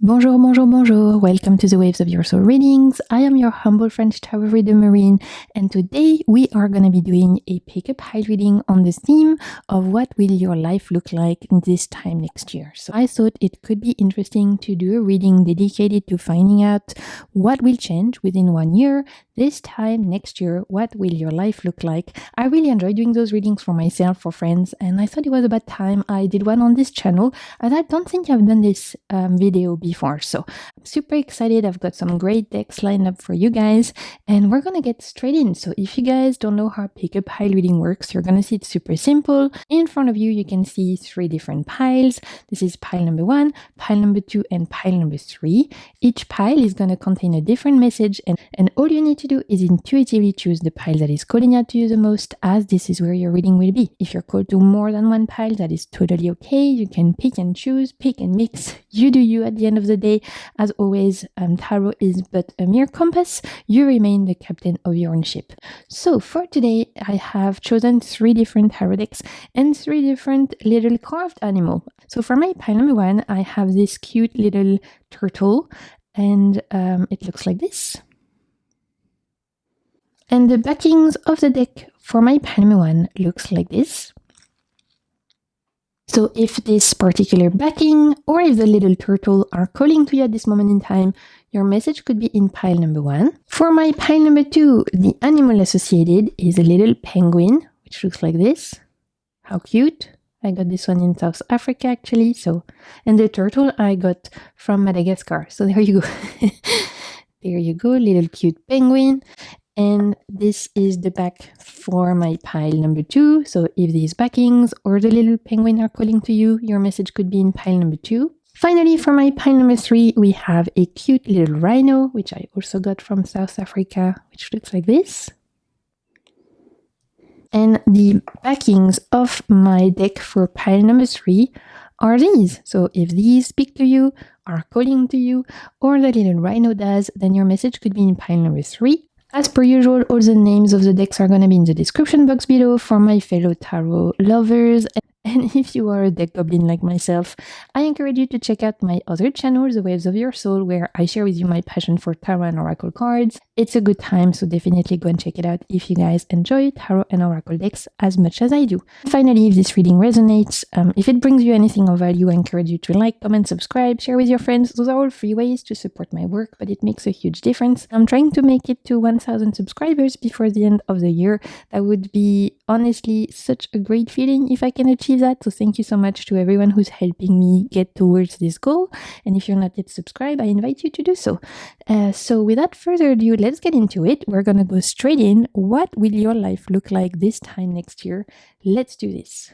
Bonjour, bonjour, bonjour. Welcome to the Waves of Your Soul readings. I am your humble French tarot reader, Marine, and today we are going to be doing a pick-up high reading on this theme of what will your life look like this time next year. So I thought it could be interesting to do a reading dedicated to finding out what will change within 1 year. This time next year, what will your life look like? I really enjoy doing those readings for myself, for friends, and I thought it was about time I did one on this channel, and I don't think I've done this video before. So I'm super excited. I've got some great decks lined up for you guys, and we're gonna get straight in. So if you guys don't know how pick-up pile reading works, you're gonna see it's super simple. In front of you, you can see 3 different piles. This is pile number 1, pile number 2, and pile number 3. Each pile is gonna contain a different message, and all you need to do is intuitively choose the pile that is calling out to you the most, as this is where your reading will be. If you're called to more than one pile, that is totally okay. You can pick and choose, pick and mix. You do you at the end of the day. As always, tarot is but a mere compass. You remain the captain of your own ship. So for today, I have chosen 3 different tarot decks and 3 different little carved animals. So for my pile number 1, I have this cute little turtle, and it looks like this. And the backings of the deck for my pile number 1 looks like this. So if this particular backing or if the little turtle are calling to you at this moment in time, your message could be in pile number 1. For my pile number 2, the animal associated is a little penguin, which looks like this. How cute. I got this one in South Africa actually. And the turtle I got from Madagascar. So there you go. There you go, little cute penguin. And this is the back for my pile number 2. So if these backings or the little penguin are calling to you, your message could be in pile number 2. Finally, for my pile number 3, we have a cute little rhino, which I also got from South Africa, which looks like this. And the backings of my deck for pile number 3 are these. So if these speak to you, are calling to you, or the little rhino does, then your message could be in pile number 3. As per usual, all the names of the decks are going to be in the description box below for my fellow tarot lovers. And if you are a deck goblin like myself, I encourage you to check out my other channel, The Waves of Your Soul, where I share with you my passion for tarot and oracle cards. It's a good time, so definitely go and check it out if you guys enjoy tarot and oracle decks as much as I do. Finally, if this reading resonates, if it brings you anything of value, I encourage you to like, comment, subscribe, share with your friends. Those are all free ways to support my work, but it makes a huge difference. I'm trying to make it to 1,000 subscribers before the end of the year. That would be honestly such a great feeling if I can achieve that. So thank you so much to everyone who's helping me get towards this goal. And if you're not yet subscribed, I invite you to do so. So without further ado, let's get into it. We're gonna go straight in. What will your life look like this time next year? Let's do this.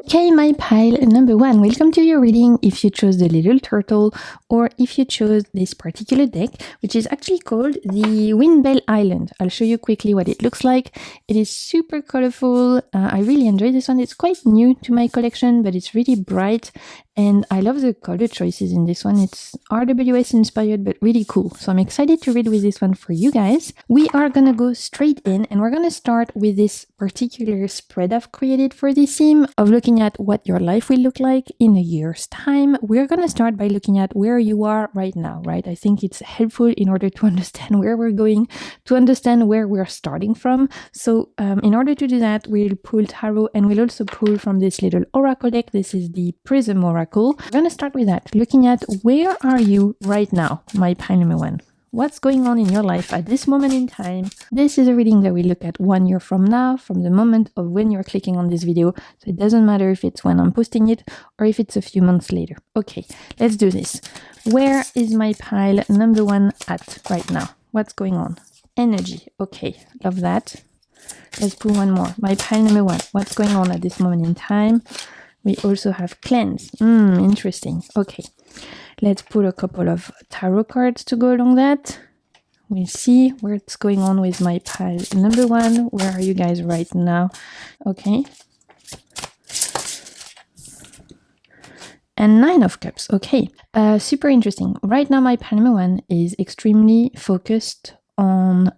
Okay, my pile number 1, welcome to your reading if you chose the little turtle or if you chose this particular deck, which is actually called the Windbell Island. I'll show you quickly what it looks like. It is super colorful. I really enjoy this one. It's quite new to my collection, but it's really bright. And I love the color choices in this one. It's RWS inspired, but really cool. So I'm excited to read with this one for you guys. We are going to go straight in, and we're going to start with this particular spread I've created for this theme of looking at what your life will look like in a year's time. We're going to start by looking at where you are right now, right? I think it's helpful in order to understand where we're going, to understand where we're starting from. So in order to do that, we'll pull tarot, and we'll also pull from this little oracle deck. This is the Prism oracle. We're going to start with that, looking at where are you right now, my pile number 1. What's going on in your life at this moment in time? This is a reading that we look at 1 year from now, from the moment of when you're clicking on this video. So it doesn't matter if it's when I'm posting it or if it's a few months later. Okay, let's do this. Where is my pile number 1 at right now? What's going on? Energy. Okay, love that. Let's pull one more. My pile number 1. What's going on at this moment in time? We also have cleanse. Interesting. Okay, let's put a couple of tarot cards to go along that. We'll see what's going on with my pile number 1. Where are you guys right now? Okay. And 9 of Cups. Okay, super interesting. Right now, my pile number 1 is extremely focused on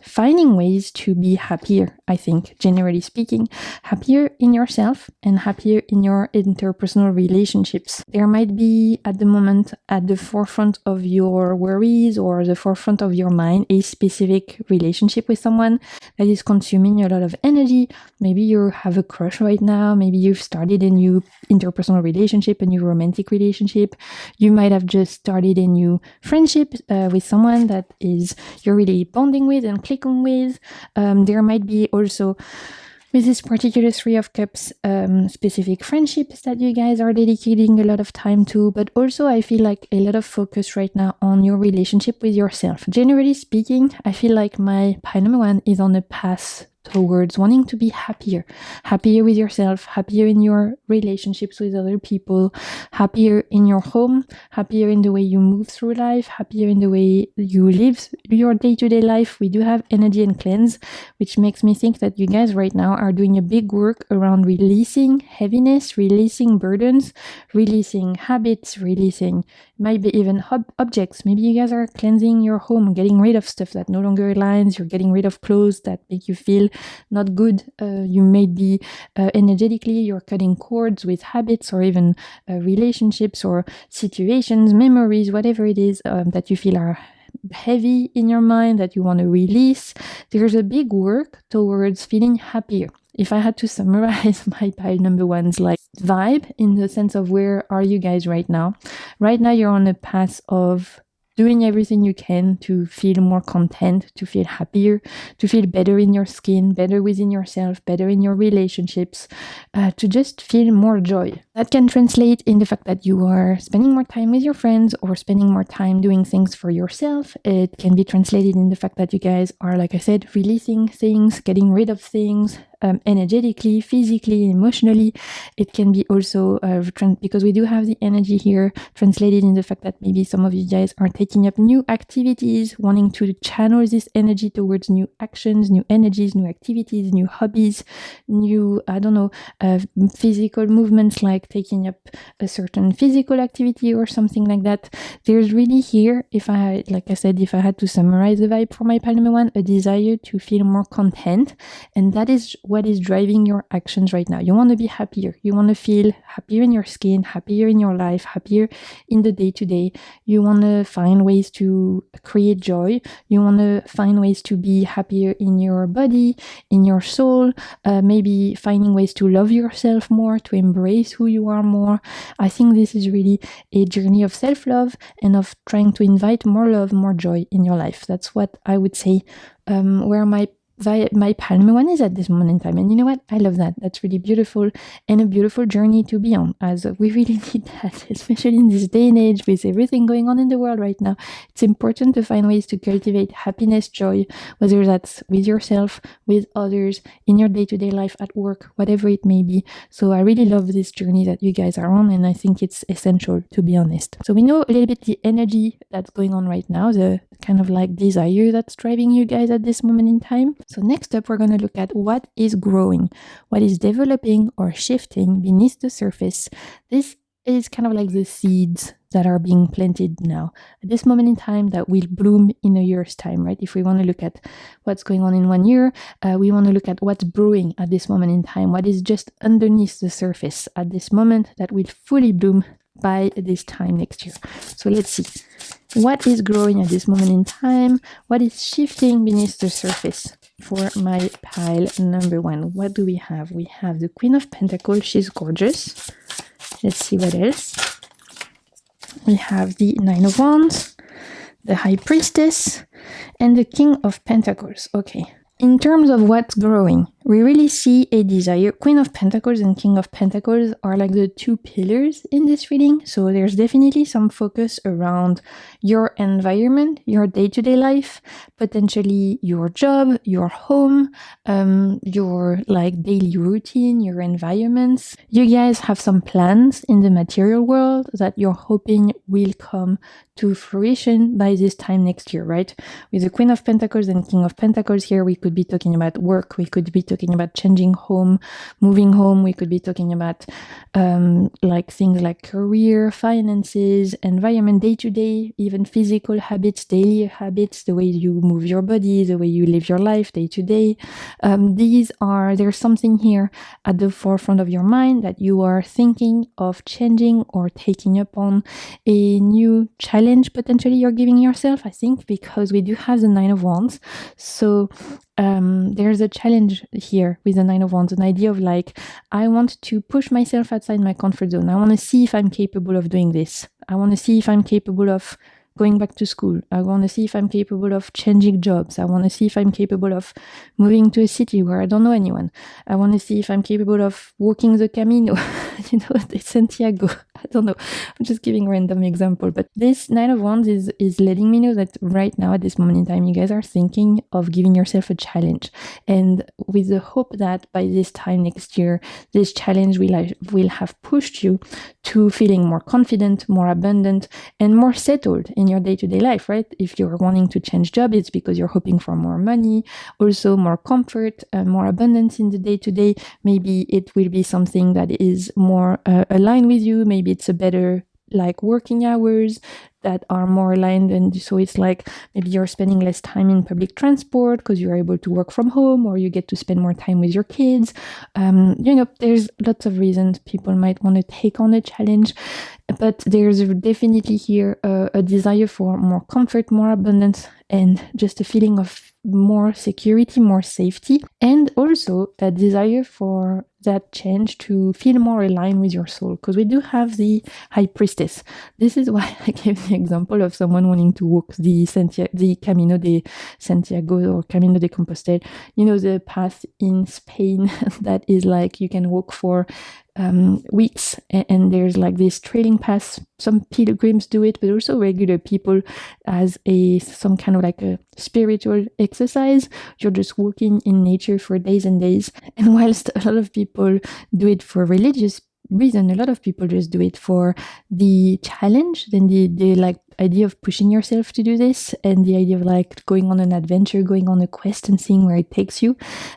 finding ways to be happier, I think, generally speaking, happier in yourself and happier in your interpersonal relationships. There might be at the moment at the forefront of your worries or the forefront of your mind a specific relationship with someone that is consuming a lot of energy. Maybe you have a crush right now. Maybe you've started a new interpersonal relationship, a new romantic relationship. You might have just started a new friendship with someone that is you're really bonding with and clicking with. There might be also with this particular Three of Cups, specific friendships that you guys are dedicating a lot of time to, but also I feel like a lot of focus right now on your relationship with yourself. Generally speaking, I feel like my pile number 1 is on a path towards wanting to be happier with yourself, happier in your relationships with other people, happier in your home, happier in the way you move through life, happier in the way you live your day-to-day life. We do have energy and cleanse, which makes me think that you guys right now are doing a big work around releasing heaviness, releasing burdens, releasing habits, releasing maybe even objects. Maybe you guys are cleansing your home, getting rid of stuff that no longer aligns. You're getting rid of clothes that make you feel not good. You may be energetically, you're cutting cords with habits or even relationships or situations, memories, whatever it is that you feel are heavy in your mind that you want to release. There's a big work towards feeling happier. If I had to summarize my pile number 1's like vibe in the sense of where are you guys right now? Right now you're on a path of doing everything you can to feel more content, to feel happier, to feel better in your skin, better within yourself, better in your relationships, to just feel more joy. That can translate in the fact that you are spending more time with your friends or spending more time doing things for yourself. It can be translated in the fact that you guys are, like I said, releasing things, getting rid of things, energetically, physically, emotionally. It can be also because we do have the energy here translated in the fact that maybe some of you guys are taking up new activities, wanting to channel this energy towards new actions, new energies, new activities, new hobbies, new, physical movements like taking up a certain physical activity or something like that. There's really here, if I had to summarize the vibe for my pile number 1, a desire to feel more content, and that is what is driving your actions right now. You want to be happier. You want to feel happier in your skin, happier in your life, happier in the day-to-day. You want to find ways to create joy. You want to find ways to be happier in your body, in your soul, maybe finding ways to love yourself more, to embrace who you are more. I think this is really a journey of self-love and of trying to invite more love, more joy in your life. That's what I would say where my pile number 1 is at this moment in time. And you know what? I love that. That's really beautiful and a beautiful journey to be on, as we really need that, especially in this day and age with everything going on in the world right now. It's important to find ways to cultivate happiness, joy, whether that's with yourself, with others, in your day-to-day life, at work, whatever it may be. So I really love this journey that you guys are on, and I think it's essential, to be honest. So we know a little bit the energy that's going on right now, the kind of like desire that's driving you guys at this moment in time. So next up, we're going to look at what is growing, what is developing or shifting beneath the surface. This is kind of like the seeds that are being planted now at this moment in time that will bloom in a year's time, right? If we want to look at what's going on in 1 year, we want to look at what's brewing at this moment in time, what is just underneath the surface at this moment that will fully bloom by this time next year. So let's see. What is growing at this moment in time? What is shifting beneath the surface for my pile number 1? What do we have? We have the Queen of Pentacles. She's gorgeous. Let's see what else. We have the Nine of Wands, the High Priestess, and the King of Pentacles. Okay. In terms of what's growing, we really see a desire. Queen of Pentacles and King of Pentacles are like the 2 pillars in this reading. So there's definitely some focus around your environment, your day-to-day life, potentially your job, your home, your like daily routine, your environments. You guys have some plans in the material world that you're hoping will come to fruition by this time next year, right? With the Queen of Pentacles and King of Pentacles here, we could be talking about work. We could be talking talking about changing home, moving home. We could be talking about like things like career, finances, environment, day-to-day, even physical habits, daily habits, the way you move your body, the way you live your life day-to-day. There's something here at the forefront of your mind that you are thinking of changing or taking upon, a new challenge potentially you're giving yourself, I think, because we do have the Nine of Wands. So there's a challenge here with the Nine of Wands, an idea of like, I want to push myself outside my comfort zone. I want to see if I'm capable of doing this. I want to see if I'm capable of going back to school. I want to see if I'm capable of changing jobs. I want to see if I'm capable of moving to a city where I don't know anyone. I want to see if I'm capable of walking the Camino, the Santiago. I don't know. I'm just giving a random example. But this Nine of Wands is letting me know that right now, at this moment in time, you guys are thinking of giving yourself a challenge. And with the hope that by this time next year, this challenge will have pushed you to feeling more confident, more abundant, and more settled in your day-to-day life, right? If you're wanting to change job, it's because you're hoping for more money, also more comfort, more abundance in the day-to-day. Maybe it will be something that is more aligned with you. Maybe it's a better like working hours that are more aligned, and so it's like maybe you're spending less time in public transport because you're able to work from home, or you get to spend more time with your kids. There's lots of reasons people might want to take on a challenge, but there's definitely here a desire for more comfort, more abundance, and just a feeling of more security, more safety, and also a desire for that change to feel more aligned with your soul, because we do have the High Priestess. This is why I gave the example of someone wanting to walk the Camino de Santiago or Camino de Compostela, the path in Spain that is like you can walk for weeks, and there's like this trailing path. Some pilgrims do it, but also regular people as some kind of like a spiritual exercise. You're just walking in nature for days and days. And whilst a lot of people do it for religious reason, a lot of people just do it for the challenge, then the like idea of pushing yourself to do this, and the idea of like going on an adventure, going on a quest and seeing where it takes you.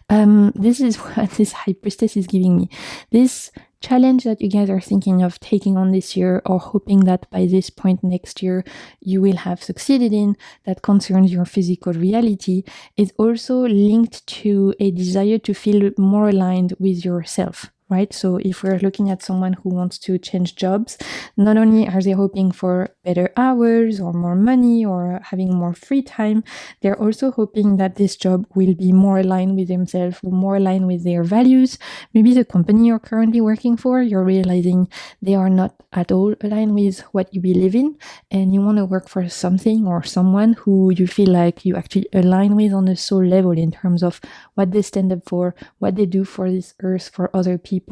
This is what this High Priestess is giving me. This challenge that you guys are thinking of taking on this year, or hoping that by this point next year you will have succeeded in, that concerns your physical reality, is also linked to a desire to feel more aligned with yourself. Right? So if we're looking at someone who wants to change jobs, not only are they hoping for better hours or more money or having more free time, they're also hoping that this job will be more aligned with themselves, more aligned with their values. Maybe the company you're currently working for, you're realizing they are not at all aligned with what you believe in, and you want to work for something or someone who you feel like you actually align with on a soul level in terms of what they stand up for, what they do for this earth, for other people,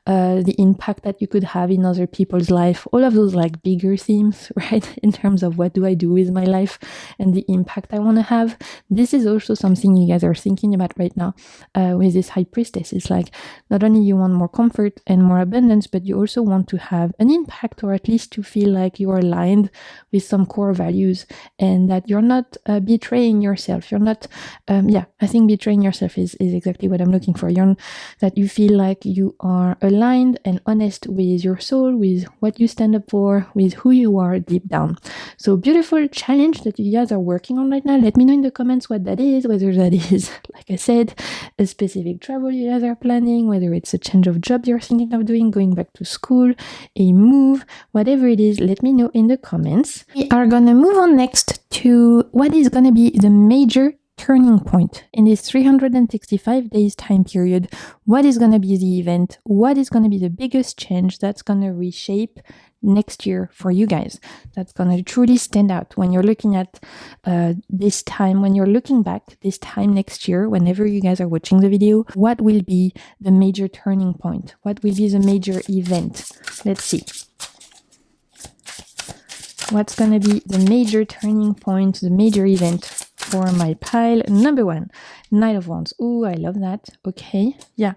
the impact that you could have in other people's life, all of those like bigger themes, right? In terms of what do I do with my life and the impact I want to have. This is also something you guys are thinking about right now with this High Priestess. It's like not only you want more comfort and more abundance, but you also want to have an impact, or at least to feel like you're aligned with some core values, and that you're not betraying yourself. You're not, I think betraying yourself is exactly what I'm looking for. That you feel like you are aligned and honest with your soul, with what you stand up for, with who you are deep down. So beautiful challenge that you guys are working on right now. Let me know in the comments what that is, whether that is, like I said, a specific travel you guys are planning, whether it's a change of job you're thinking of doing, going back to school, a move, whatever it is, let me know in the comments. We are gonna move on next to what is gonna be the major turning point in this 365 days time period. What is going to be the event? What is going to be the biggest change that's going to reshape next year for you guys? That's going to truly stand out when you're looking at this time, when you're looking back this time next year, whenever you guys are watching the video. What will be the major turning point? What will be the major event? Let's see. What's going to be the major turning point, the major event for my pile number 1? Knight of Wands. Oh, I love that. Okay, yeah.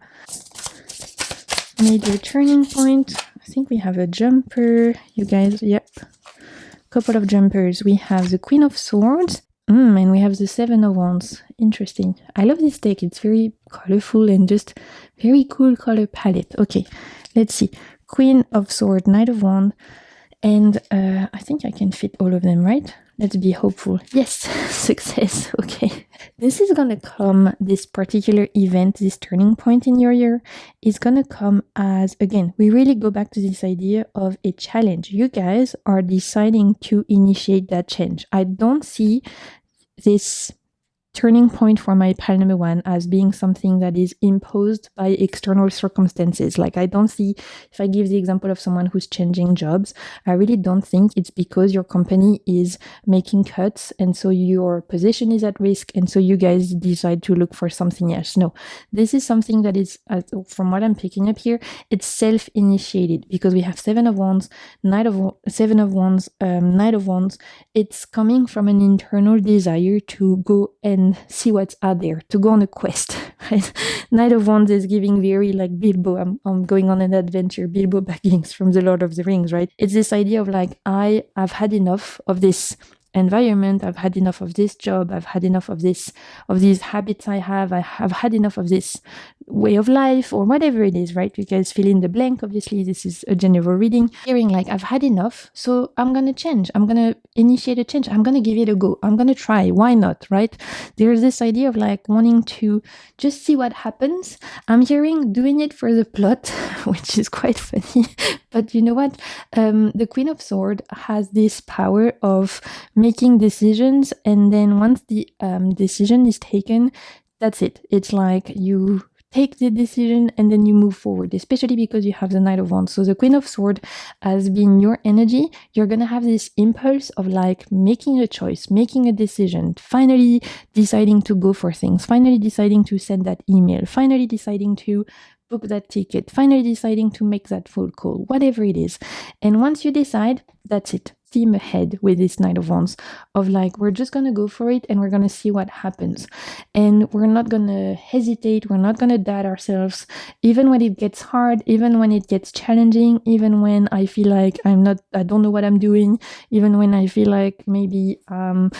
Major turning point. I think we have a jumper, you guys. Yep. Couple of jumpers. We have the Queen of Swords And we have the Seven of Wands. Interesting. I love this deck. It's very colorful and just very cool color palette. Okay, let's see. Queen of Swords, Knight of Wands, and I think I can fit all of them, right? Let's be hopeful. Yes, success. Okay. This is gonna come, this particular event, this turning point in your year is gonna come as, again, we really go back to this idea of a challenge. You guys are deciding to initiate that change. I don't see this turning point for my pile number one as being something that is imposed by external circumstances. Like, I don't see, if I give the example of someone who's changing jobs, I really don't think it's because your company is making cuts and so your position is at risk and so you guys decide to look for something else. No, this is something that is, from what I'm picking up here, it's self-initiated because we have Seven of Wands, Knight of Wands. It's coming from an internal desire to go and see what's out there, to go on a quest, right? Knight of Wands is giving very like Bilbo, I'm going on an adventure, Bilbo Baggins from the Lord of the Rings, right? It's this idea of like, I have had enough of this environment, I've had enough of this job, I've had enough of these habits I have had enough of this way of life or whatever it is, right? You guys fill in the blank. Obviously, this is a general reading. Hearing like, I've had enough, so I'm gonna change. I'm gonna initiate a change. I'm gonna give it a go. I'm gonna try. Why not, right? There's this idea of like wanting to just see what happens. I'm hearing doing it for the plot, which is quite funny. But you know what? The Queen of Swords has this power of making decisions, and then once the decision is taken, that's it. It's like you take the decision and then you move forward, especially because you have the Knight of Wands. So the Queen of Swords has been your energy. You're going to have this impulse of like making a choice, making a decision, finally deciding to go for things, finally deciding to send that email, finally deciding to book that ticket, finally deciding to make that phone call, whatever it is. And once you decide, that's it. Steam ahead with this Knight of Wands of like, we're just going to go for it and we're going to see what happens. And we're not going to hesitate. We're not going to doubt ourselves, even when it gets hard, even when it gets challenging, even when I feel like I don't know what I'm doing, even when I feel like maybe, I'm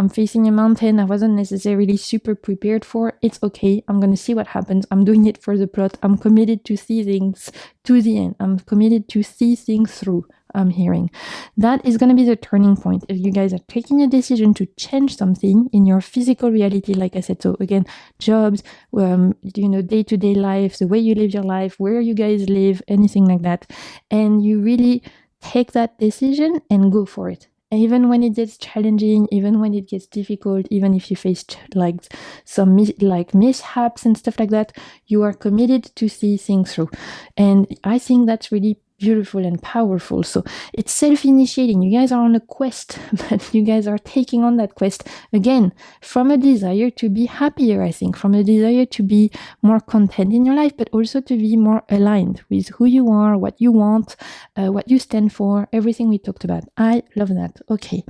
facing a mountain I wasn't necessarily super prepared for. It's okay. I'm going to see what happens. I'm doing it for the plot. I'm committed to see things to the end. I'm committed to see things through. I'm hearing that is going to be the turning point if you guys are taking a decision to change something in your physical reality, like I said. So again, jobs, day-to-day life, the way you live your life, where you guys live, anything like that, and you really take that decision and go for it. Even when it gets challenging, even when it gets difficult, even if you face like some mishaps and stuff like that, you are committed to see things through. And I think that's really beautiful and powerful. So it's self-initiating. You guys are on a quest, but you guys are taking on that quest again from a desire to be happier, I think, from a desire to be more content in your life, but also to be more aligned with who you are, what you want, what you stand for, everything we talked about. I love that. Okay.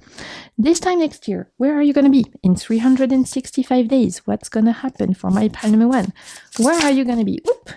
This time next year, where are you going to be? In 365 days, what's going to happen for my pile number one? Where are you going to be? Oop,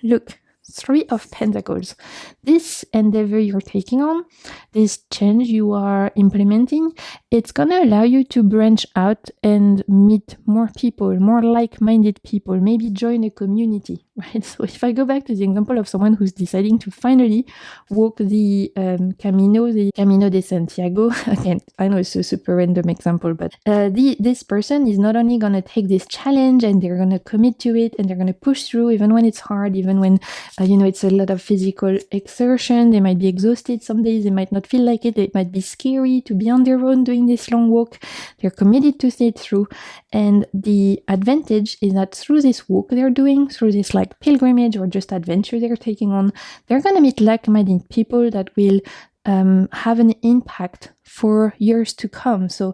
look. Three of Pentacles. This endeavor you're taking on, this change you are implementing, it's going to allow you to branch out and meet more people, more like-minded people, maybe join a community, right? So if I go back to the example of someone who's deciding to finally walk the Camino de Santiago, again, I know it's a super random example, but this person is not only going to take this challenge and they're going to commit to it and they're going to push through even when it's hard, even when it's a lot of physical exertion. They might be exhausted some days. They might not feel like it. It might be scary to be on their own doing this long walk. They're committed to see it through. And the advantage is that through this walk they're doing, through this like pilgrimage or just adventure they're taking on, they're going to meet like-minded people that will have an impact for years to come. So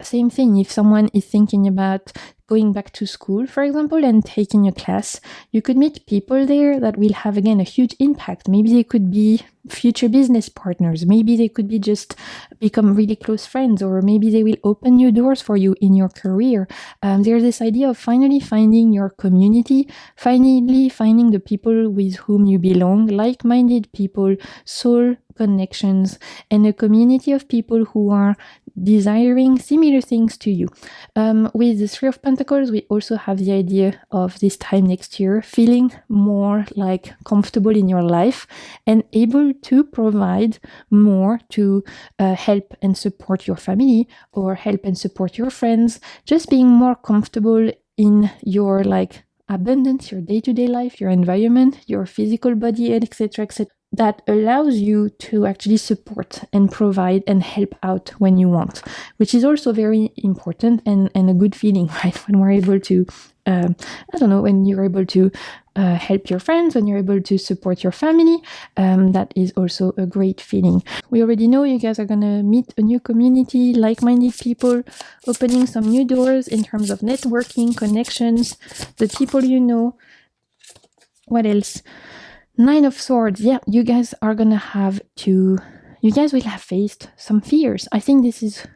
same thing, if someone is thinking about going back to school, for example, and taking a class, you could meet people there that will have, again, a huge impact. Maybe they could be future business partners. Maybe they could be just become really close friends, or maybe they will open new doors for you in your career. There's this idea of finally finding your community, finally finding the people with whom you belong, like-minded people, soul connections, and a community of people who are desiring similar things to you. With the Three of Pentacles, we also have the idea of this time next year feeling more like comfortable in your life and able to provide more to help and support your family or help and support your friends, just being more comfortable in your like abundance, your day-to-day life, your environment, your physical body, etc., etc. That allows you to actually support and provide and help out when you want, which is also very important and a good feeling, right? When we're able to, when you're able to help your friends, when you're able to support your family, that is also a great feeling. We already know you guys are gonna meet a new community, like-minded people, opening some new doors in terms of networking, connections, the people you know. What else? Nine of Swords. Yeah, you guys will have faced some fears. I think this is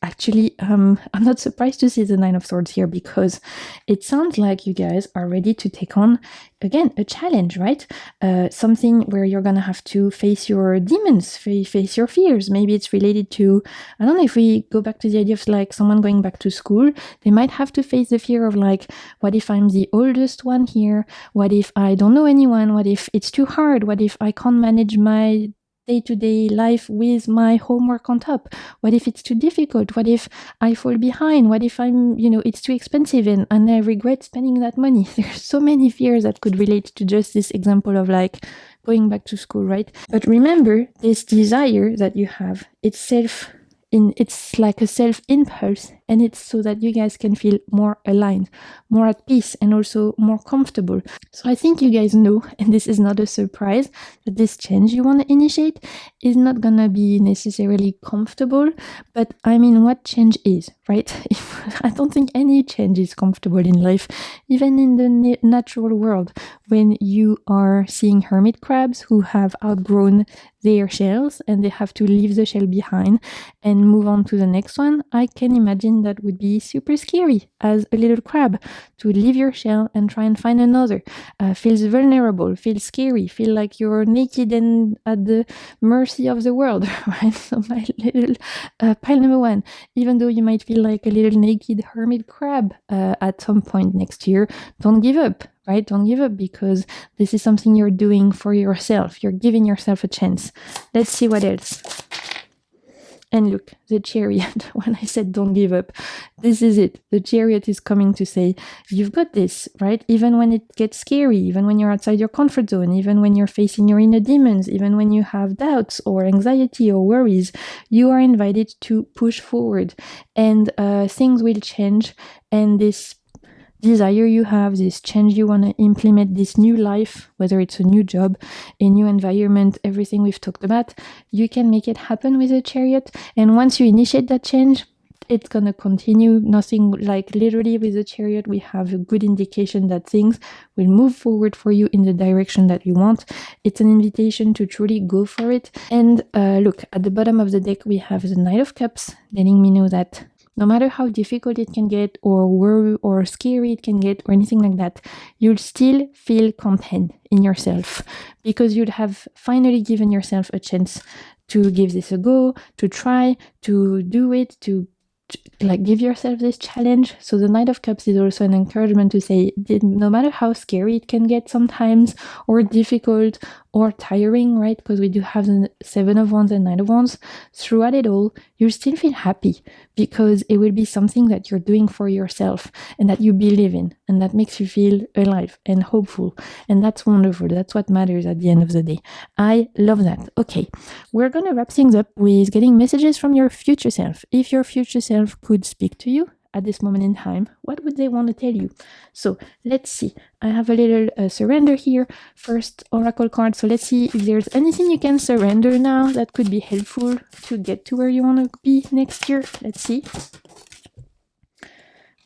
actually, I'm not surprised to see the Nine of Swords here because it sounds like you guys are ready to take on, again, a challenge, right? Something where you're going to have to face your demons, face your fears. Maybe it's related to, I don't know, if we go back to the idea of like someone going back to school, they might have to face the fear of like, what if I'm the oldest one here? What if I don't know anyone? What if it's too hard? What if I can't manage my day-to-day life with my homework on top? What if it's too difficult? What if I fall behind? What if it's too expensive and I regret spending that money? There's so many fears that could relate to just this example of like going back to school, right? But remember, this desire that you have, it's like a self-impulse, and it's so that you guys can feel more aligned, more at peace, and also more comfortable. So I think you guys know, and this is not a surprise, that this change you want to initiate is not gonna be necessarily comfortable, but I mean, what change is, right? I don't think any change is comfortable in life, even in the natural world. When you are seeing hermit crabs who have outgrown their shells and they have to leave the shell behind and move on to the next one, I can imagine that would be super scary as a little crab to leave your shell and try and find another. Feels vulnerable, feels scary, feel like you're naked and at the mercy of the world, right? So my little pile number one, even though you might feel like a little naked hermit crab at some point next year, don't give up. Right? Don't give up, because this is something you're doing for yourself. You're giving yourself a chance. Let's see what else. And look, the Chariot. When I said don't give up, this is it. The Chariot is coming to say, you've got this, right? Even when it gets scary, even when you're outside your comfort zone, even when you're facing your inner demons, even when you have doubts or anxiety or worries, you are invited to push forward, and things will change. And this desire you have, this change you want to implement, this new life, whether it's a new job, a new environment, everything we've talked about, you can make it happen with a Chariot. And once you initiate that change, it's going to continue. Nothing like literally with the Chariot, we have a good indication that things will move forward for you in the direction that you want. It's an invitation to truly go for it. And look, at the bottom of the deck, we have the Knight of Cups, letting me know that no matter how difficult it can get, or worry or scary it can get, or anything like that, you'll still feel content in yourself, because you'd have finally given yourself a chance to give this a go, to try, to do it, to like give yourself this challenge. So the Knight of Cups is also an encouragement to say, no matter how scary it can get sometimes, or difficult, or tiring, right? Because we do have the Seven of Wands and Knight of Wands. Throughout it all, you still feel happy, because it will be something that you're doing for yourself and that you believe in, and that makes you feel alive and hopeful. And that's wonderful. That's what matters at the end of the day. I love that. Okay, we're going to wrap things up with getting messages from your future self. If your future self could speak to you at this moment in time, what would they want to tell you? So let's see. I have a little surrender here. First oracle card. So let's see if there's anything you can surrender now that could be helpful to get to where you want to be next year. Let's see.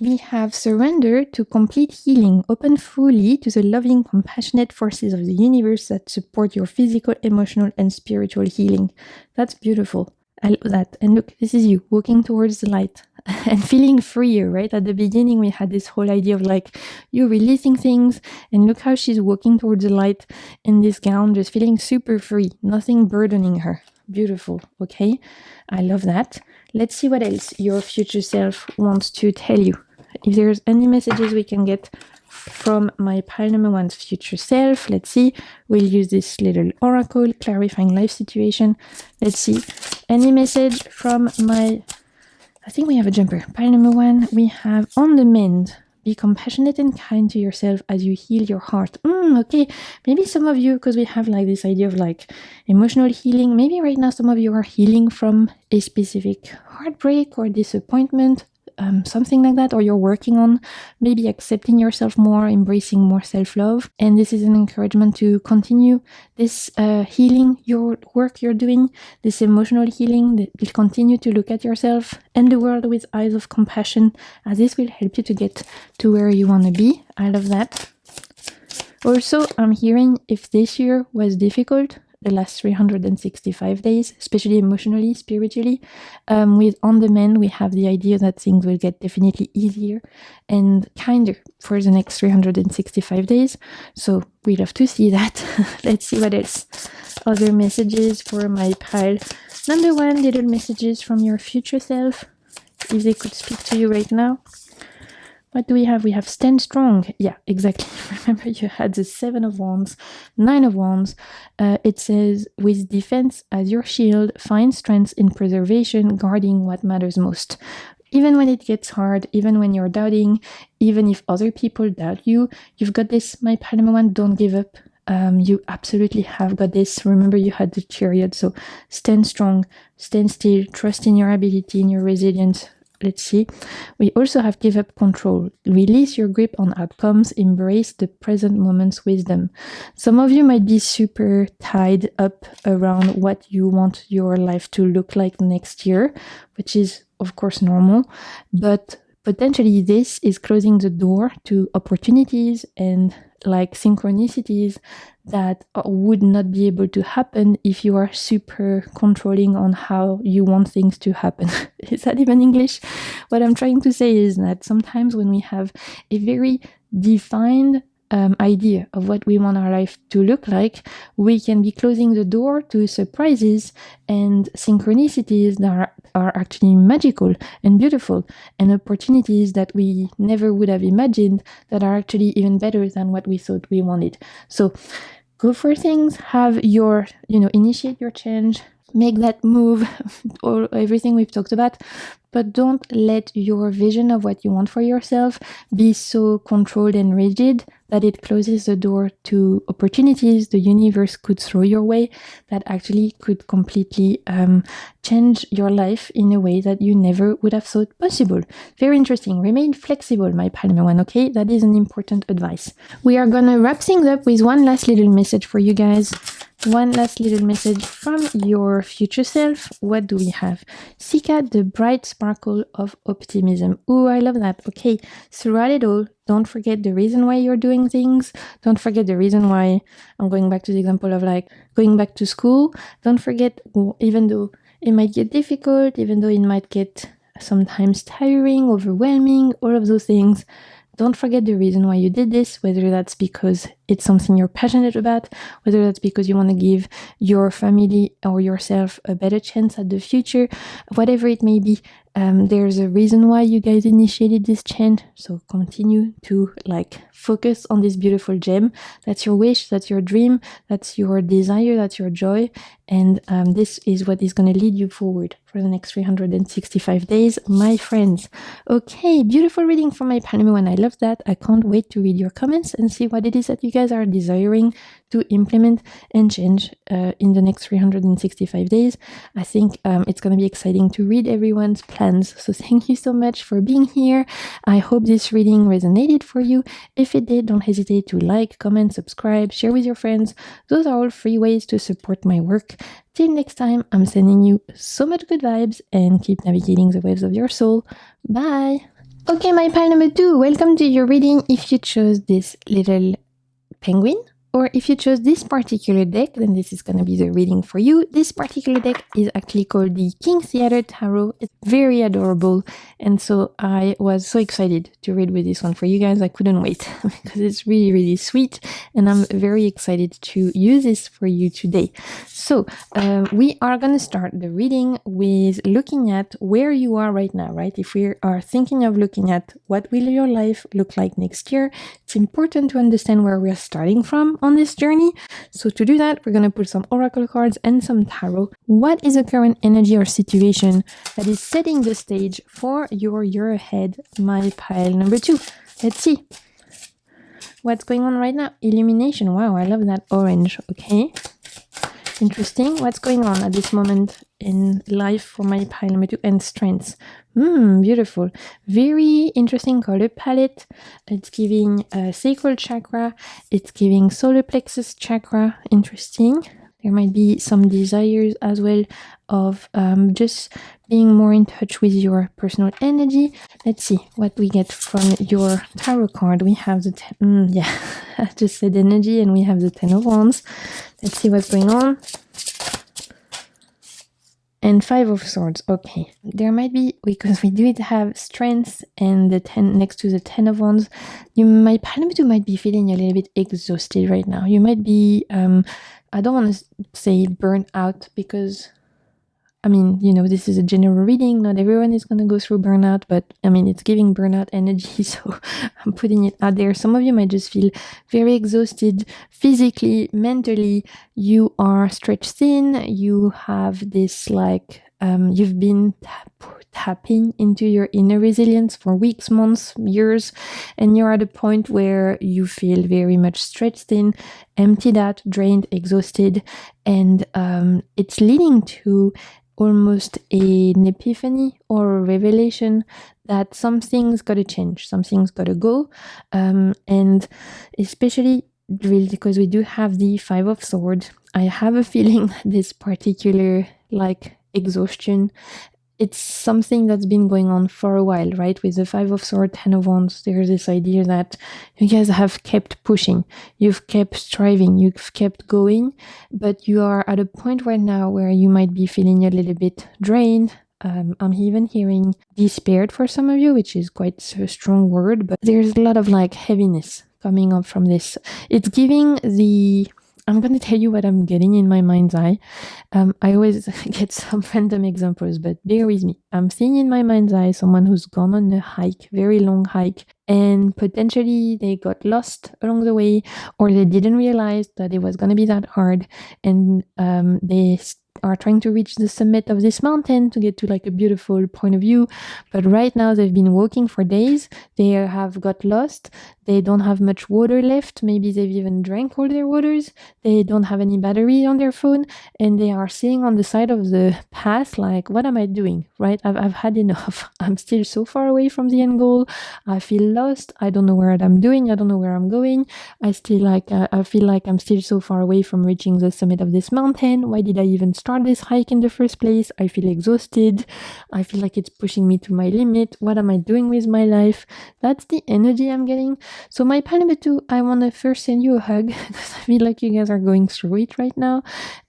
We have surrender to complete healing. Open fully to the loving, compassionate forces of the universe that support your physical, emotional, and spiritual healing. That's beautiful. I love that. And look, this is you walking towards the light and feeling freer, right? At the beginning, we had this whole idea of like you releasing things, and look how she's walking towards the light in this gown, just feeling super free, nothing burdening her. Beautiful, okay? I love that. Let's see what else your future self wants to tell you. If there's any messages we can get from my pile number 1's future self, let's see. We'll use this little oracle, clarifying life situation. Let's see. Any message from my, I think we have a jumper. Pile number 1, we have on the mend. Be compassionate and kind to yourself as you heal your heart. Okay, maybe some of you, because we have like this idea of like emotional healing, maybe right now some of you are healing from a specific heartbreak or disappointment, something like that, or you're working on maybe accepting yourself more, embracing more self-love. And this is an encouragement to continue this healing, your work you're doing, this emotional healing, that will continue to look at yourself and the world with eyes of compassion, as this will help you to get to where you want to be. I love that. Also, I'm hearing if this year was difficult, the last 365 days, especially emotionally, spiritually, with on the mend, we have the idea that things will get definitely easier and kinder for the next 365 days. So we love to see that. Let's see what else. Other messages for my pile number 1, little messages from your future self, if they could speak to you right now. What do we have? We have stand strong. Yeah, exactly. Remember, you had the 7 of Wands, 9 of Wands. It says, with defense as your shield, find strength in preservation, guarding what matters most. Even when it gets hard, even when you're doubting, even if other people doubt you, you've got this, my pile number 1, don't give up. You absolutely have got this. Remember, you had the Chariot, so stand strong, stand still, trust in your ability, in your resilience. Let's see. We also have give up control. Release your grip on outcomes. Embrace the present moment's wisdom. Some of you might be super tied up around what you want your life to look like next year, which is, of course, normal. But potentially this is closing the door to opportunities and like synchronicities that would not be able to happen if you are super controlling on how you want things to happen. Is that even English? What I'm trying to say is that sometimes when we have a very defined idea of what we want our life to look like, we can be closing the door to surprises and synchronicities that are actually magical and beautiful, and opportunities that we never would have imagined that are actually even better than what we thought we wanted. So go for things, have your, initiate your change, make that move, or everything we've talked about, but don't let your vision of what you want for yourself be so controlled and rigid that it closes the door to opportunities the universe could throw your way that actually could completely change your life in a way that you never would have thought possible. Very interesting. Remain flexible, my Palmer one, okay? That is an important advice. We are gonna wrap things up with one last little message for you guys. One last little message from your future self. What do we have? Seek out the bright sparkle of optimism. Ooh, I love that. Okay, throughout it all, don't forget the reason why you're doing things. Don't forget the reason why, I'm going back to the example of like going back to school. Don't forget, even though it might get difficult, even though it might get sometimes tiring, overwhelming, all of those things, don't forget the reason why you did this, whether that's because it's something you're passionate about, whether that's because you want to give your family or yourself a better chance at the future, whatever it may be. There's a reason why you guys initiated this change. So continue to focus on this beautiful gem. That's your wish, that's your dream, that's your desire, that's your joy. And this is what is going to lead you forward for the next 365 days, my friends. Okay, beautiful reading from my Palmer one. I love that. I can't wait to read your comments and see what it is that you guys are desiring to implement and change in the next 365 days. I think it's going to be exciting to read everyone's plans. So thank you so much for being here. I hope this reading resonated for you. If it did, don't hesitate to like, comment, subscribe, share with your friends. Those are all free ways to support my work. Till next time, I'm sending you so much good vibes and keep navigating the waves of your soul. Bye! Okay, my pile number 2, welcome to your reading. If you chose this little penguin, Or if you chose this particular deck, then this is going to be the reading for you. This particular deck is actually called the King Theater Tarot. It's very adorable. And so I was so excited to read with this one for you guys. I couldn't wait because it's really, really sweet. And I'm very excited to use this for you today. So we are going to start the reading with looking at where you are right now, right? If we are thinking of looking at what will your life look like next year, it's important to understand where we are starting from on this journey. So to do that, we're going to pull some oracle cards and some tarot. What is the current energy or situation that is setting the stage for your year ahead? My pile number 2. Let's see. What's going on right now? Illumination. Wow, I love that orange. Okay. Interesting. What's going on at this moment in life for my pile number 2? And strengths. Beautiful. Very interesting color palette. It's giving sacral chakra. It's giving solar plexus chakra. Interesting. There might be some desires as well of just being more in touch with your personal energy. Let's see what we get from your tarot card. We have the I just said energy, and we have the 10 of Wands. Let's see what's going on. And 5 of Swords. Okay, there might be, because we do have strength and the 10 next to the 10 of Wands, you might be feeling a little bit exhausted right now. You might be I don't want to say burnt out, because I mean, you know, this is a general reading. Not everyone is going to go through burnout, but I mean, it's giving burnout energy, so I'm putting it out there. Some of you might just feel very exhausted physically, mentally. You are stretched thin. You have this you've been tapping into your inner resilience for weeks, months, years, and you're at a point where you feel very much stretched thin, emptied out, drained, exhausted, and it's leading to almost an epiphany or a revelation that something's got to change, something's got to go, and especially really because we do have the 5 of Swords, I have a feeling this particular exhaustion, it's something that's been going on for a while, right? With the 5 of Swords, 10 of Wands, there's this idea that you guys have kept pushing, you've kept striving, you've kept going, but you are at a point right now where you might be feeling a little bit drained. I'm even hearing despaired for some of you, which is quite a strong word, but there's a lot of heaviness coming up from this. It's giving I'm going to tell you what I'm getting in my mind's eye. I always get some random examples, but bear with me. I'm seeing in my mind's eye someone who's gone on a hike, very long hike, and potentially they got lost along the way, or they didn't realize that it was going to be that hard, and they are trying to reach the summit of this mountain to get to a beautiful point of view, but right now they've been walking for days, they have got lost, they don't have much water left, maybe they've even drank all their waters, they don't have any battery on their phone, and they are sitting on the side of the path what am I doing, right? I've had enough. I'm still so far away from the end goal. I feel lost. I don't know what I'm doing. I don't know where I'm going. I feel like I'm still so far away from reaching the summit of this mountain. Why did I even start this hike in the first place? I feel exhausted. I feel like it's pushing me to my limit. What am I doing with my life? That's the energy I'm getting. So my pile number 2, I want to first send you a hug because I feel like you guys are going through it right now,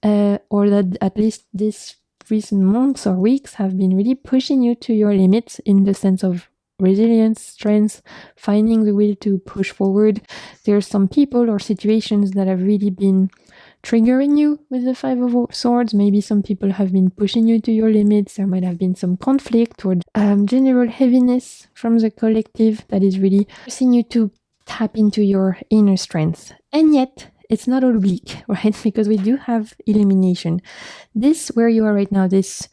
or that at least this recent months or weeks have been really pushing you to your limits in the sense of resilience, strength, finding the will to push forward. There's some people or situations that have really been triggering you with the 5 of Swords. Maybe some people have been pushing you to your limits. There might have been some conflict or general heaviness from the collective that is really forcing you to tap into your inner strength. And yet, it's not all bleak, right? Because we do have illumination. This, where you are right now, this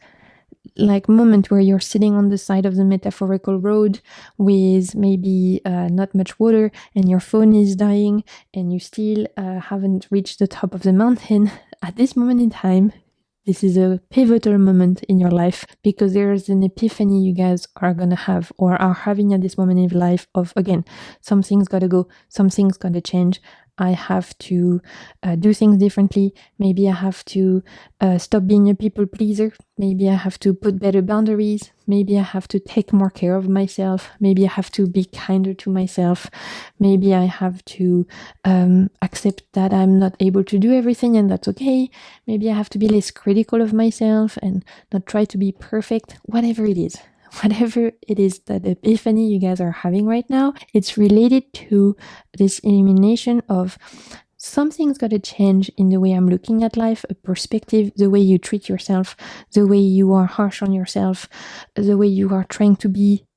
moment where you're sitting on the side of the metaphorical road with maybe not much water, and your phone is dying, and you still haven't reached the top of the mountain. At this moment in time, this is a pivotal moment in your life, because there's an epiphany you guys are gonna have or are having at this moment in life of, again, something's gotta go, something's gotta change. I have to do things differently. Maybe I have to stop being a people pleaser. Maybe I have to put better boundaries. Maybe I have to take more care of myself. Maybe I have to be kinder to myself. Maybe I have to accept that I'm not able to do everything, and that's okay. Maybe I have to be less critical of myself and not try to be perfect. Whatever it is. Whatever it is, that epiphany you guys are having right now, it's related to this illumination of something's got to change in the way I'm looking at life, a perspective, the way you treat yourself, the way you are harsh on yourself, the way you are trying to be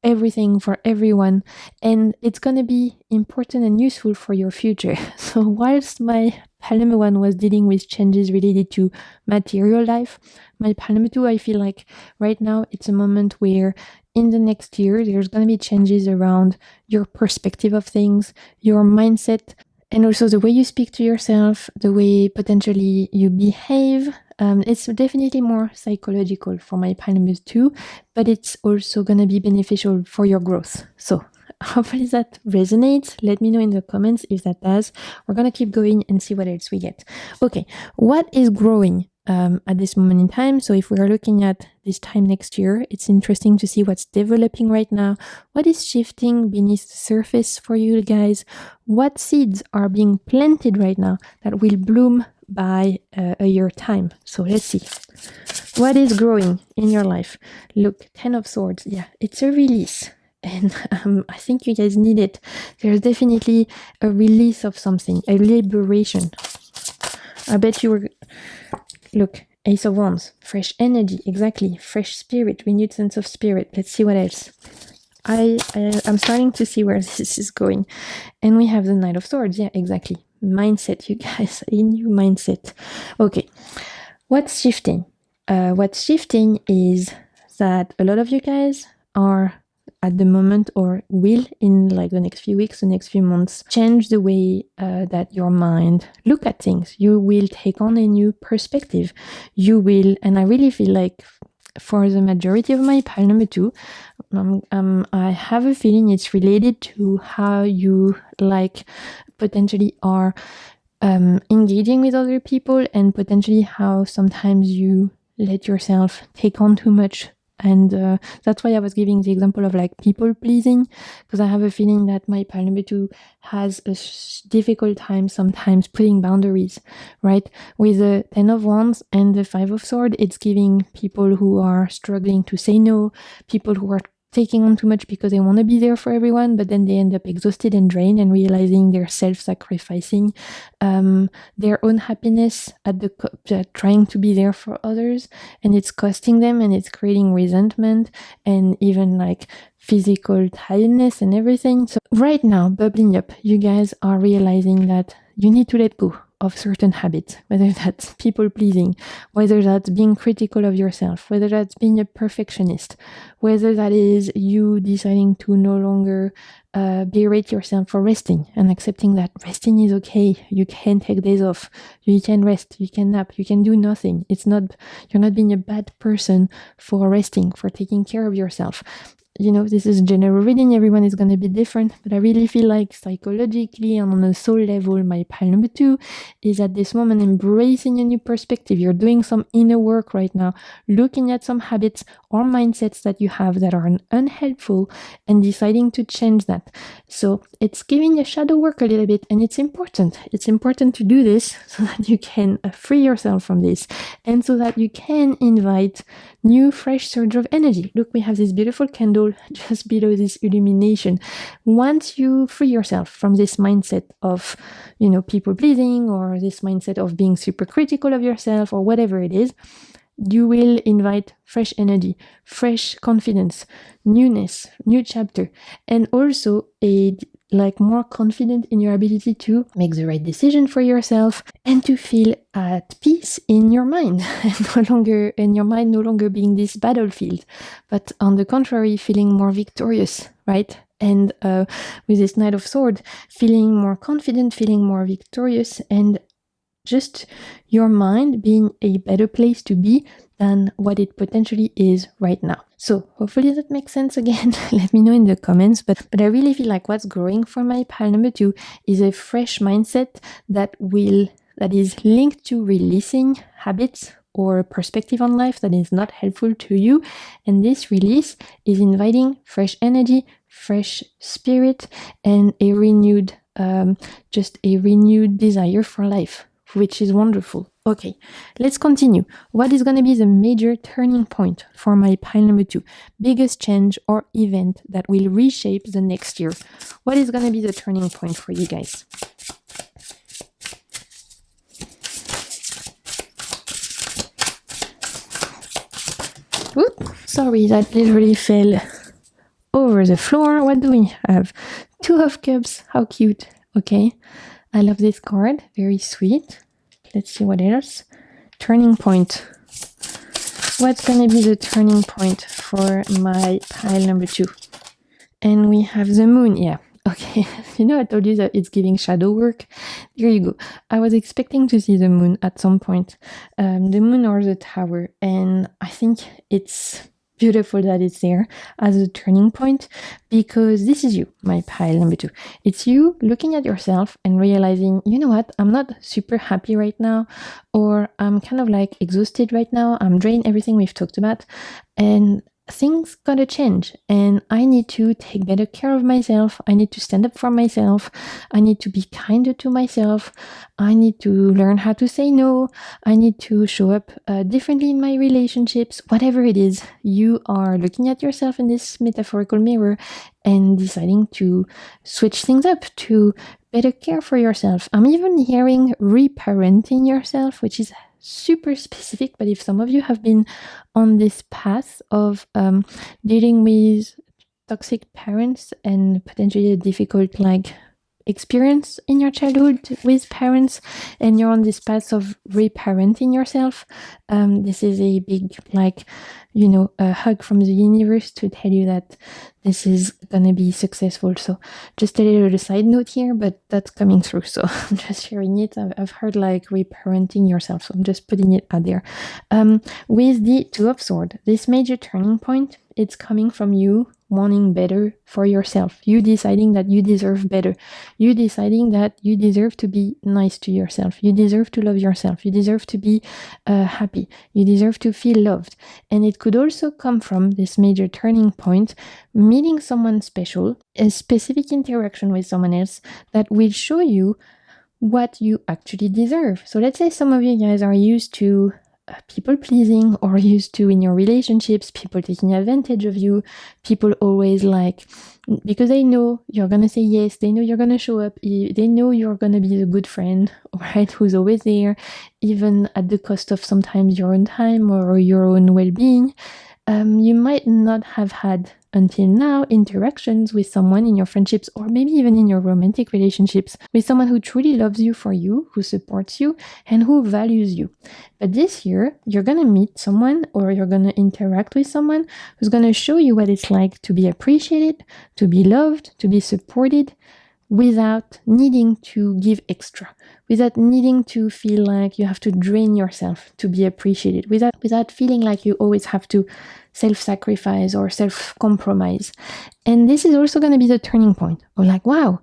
everything for everyone, and it's going to be important and useful for your future. So whilst my Palema 1 was dealing with changes related to material life, my Palema 2, I feel like right now it's a moment where in the next year there's going to be changes around your perspective of things, your mindset, and also the way you speak to yourself, the way potentially you behave. It's definitely more psychological for my Palema 2, but it's also going to be beneficial for your growth. So hopefully that resonates. Let me know in the comments if that does. We're going to keep going and see what else we get. Okay, what is growing at this moment in time? So if we are looking at this time next year, it's interesting to see what's developing right now. What is shifting beneath the surface for you guys? What seeds are being planted right now that will bloom by a year time? So let's see. What is growing in your life? Look, 10 of Swords. Yeah, it's a release. And I think you guys need it. There's definitely a release of something, a liberation. I bet you were... Look, Ace of Wands, fresh energy, exactly. Fresh spirit, renewed sense of spirit. Let's see what else. I'm starting to see where this is going. And we have the Knight of Swords. Yeah, exactly. Mindset, you guys. A new mindset. Okay. What's shifting? What's shifting is that a lot of you guys are at the moment, or will in like the next few weeks, the next few months, change the way that your mind look at things. You will take on a new perspective. You will, and I really feel like for the majority of my pile number 2, I have a feeling it's related to how you like potentially are engaging with other people, and potentially how sometimes you let yourself take on too much. And that's why I was giving the example of like people pleasing, because I have a feeling that my pile number 2 has a difficult time sometimes putting boundaries, right? With the 10 of Wands and the 5 of Swords, it's giving people who are struggling to say no, people who are taking on too much because they want to be there for everyone, but then they end up exhausted and drained and realizing they're self-sacrificing their own happiness at trying to be there for others, and it's costing them, and it's creating resentment and even like physical tiredness and everything. So right now, bubbling up, you guys are realizing that you need to let go of certain habits, whether that's people pleasing, whether that's being critical of yourself, whether that's being a perfectionist, whether that is you deciding to no longer berate yourself for resting and accepting that resting is okay. You can take days off, you can rest, you can nap, you can do nothing. You're not being a bad person for resting, for taking care of yourself. You know, this is general reading, everyone is going to be different, but I really feel like psychologically and on a soul level, my pile number 2 is at this moment embracing a new perspective. You're doing some inner work right now, looking at some habits or mindsets that you have that are unhelpful and deciding to change that. So it's giving a shadow work a little bit, and it's important. It's important to do this so that you can free yourself from this, and so that you can invite new fresh surge of energy. Look, we have this beautiful candle just below this illumination. Once you free yourself from this mindset of, you know, people pleasing, or this mindset of being super critical of yourself, or whatever it is, you will invite fresh energy, fresh confidence, newness, new chapter, and also more confident in your ability to make the right decision for yourself and to feel at peace in your mind, and your mind no longer being this battlefield, but on the contrary, feeling more victorious, right? And with this Knight of Swords, feeling more confident, feeling more victorious, and just your mind being a better place to be than what it potentially is right now. So hopefully that makes sense again. Let me know in the comments, but I really feel like what's growing for my pile number 2 is a fresh mindset that is linked to releasing habits or perspective on life that is not helpful to you. And this release is inviting fresh energy, fresh spirit, and a renewed desire for life, which is wonderful. Okay, let's continue. What is going to be the major turning point for my pile number 2? Biggest change or event that will reshape the next year. What is going to be the turning point for you guys? Oops, sorry, that literally fell over the floor. What do we have? 2 of Cups. How cute. Okay, I love this card. Very sweet. Let's see what else. Turning point. What's going to be the turning point for my pile number 2? And we have the moon. Yeah. Okay. I told you that it's giving shadow work. Here you go. I was expecting to see the moon at some point. The moon or the tower. And I think it's beautiful that it's there as a turning point, because this is you, my pile number 2. It's you looking at yourself and realizing, you know what, I'm not super happy right now, or I'm kind of like exhausted right now, I'm drained, everything we've talked about, and things gotta change, and I need to take better care of myself. I need to stand up for myself. I need to be kinder to myself. I need to learn how to say no. I need to show up differently in my relationships. Whatever it is, you are looking at yourself in this metaphorical mirror and deciding to switch things up, to better care for yourself. I'm even hearing reparenting yourself, which is super specific, but if some of you have been on this path of dealing with toxic parents and potentially a difficult experience in your childhood with parents, and you're on this path of reparenting yourself, this is a big a hug from the universe to tell you that this is gonna be successful. So just a little side note here, but that's coming through, so I'm just sharing it. I've heard reparenting yourself, so I'm just putting it out there. With the 2 of Swords, this major turning point, it's coming from you wanting better for yourself, you deciding that you deserve better, you deciding that you deserve to be nice to yourself, you deserve to love yourself, you deserve to be happy, you deserve to feel loved. And it could also come from this major turning point, meeting someone special, a specific interaction with someone else that will show you what you actually deserve. So let's say some of you guys are used to people pleasing, or used to in your relationships people taking advantage of you, people always because they know you're gonna say yes, they know you're gonna show up, they know you're gonna be the good friend, right, who's always there, even at the cost of sometimes your own time or your own well-being. You might not have had until now interactions with someone in your friendships, or maybe even in your romantic relationships, with someone who truly loves you for you, who supports you, and who values you. But this year, you're gonna meet someone, or you're gonna interact with someone who's gonna show you what it's like to be appreciated, to be loved, to be supported, without needing to give extra, without needing to feel like you have to drain yourself to be appreciated, without feeling like you always have to self-sacrifice or self-compromise. And this is also going to be the turning point of wow,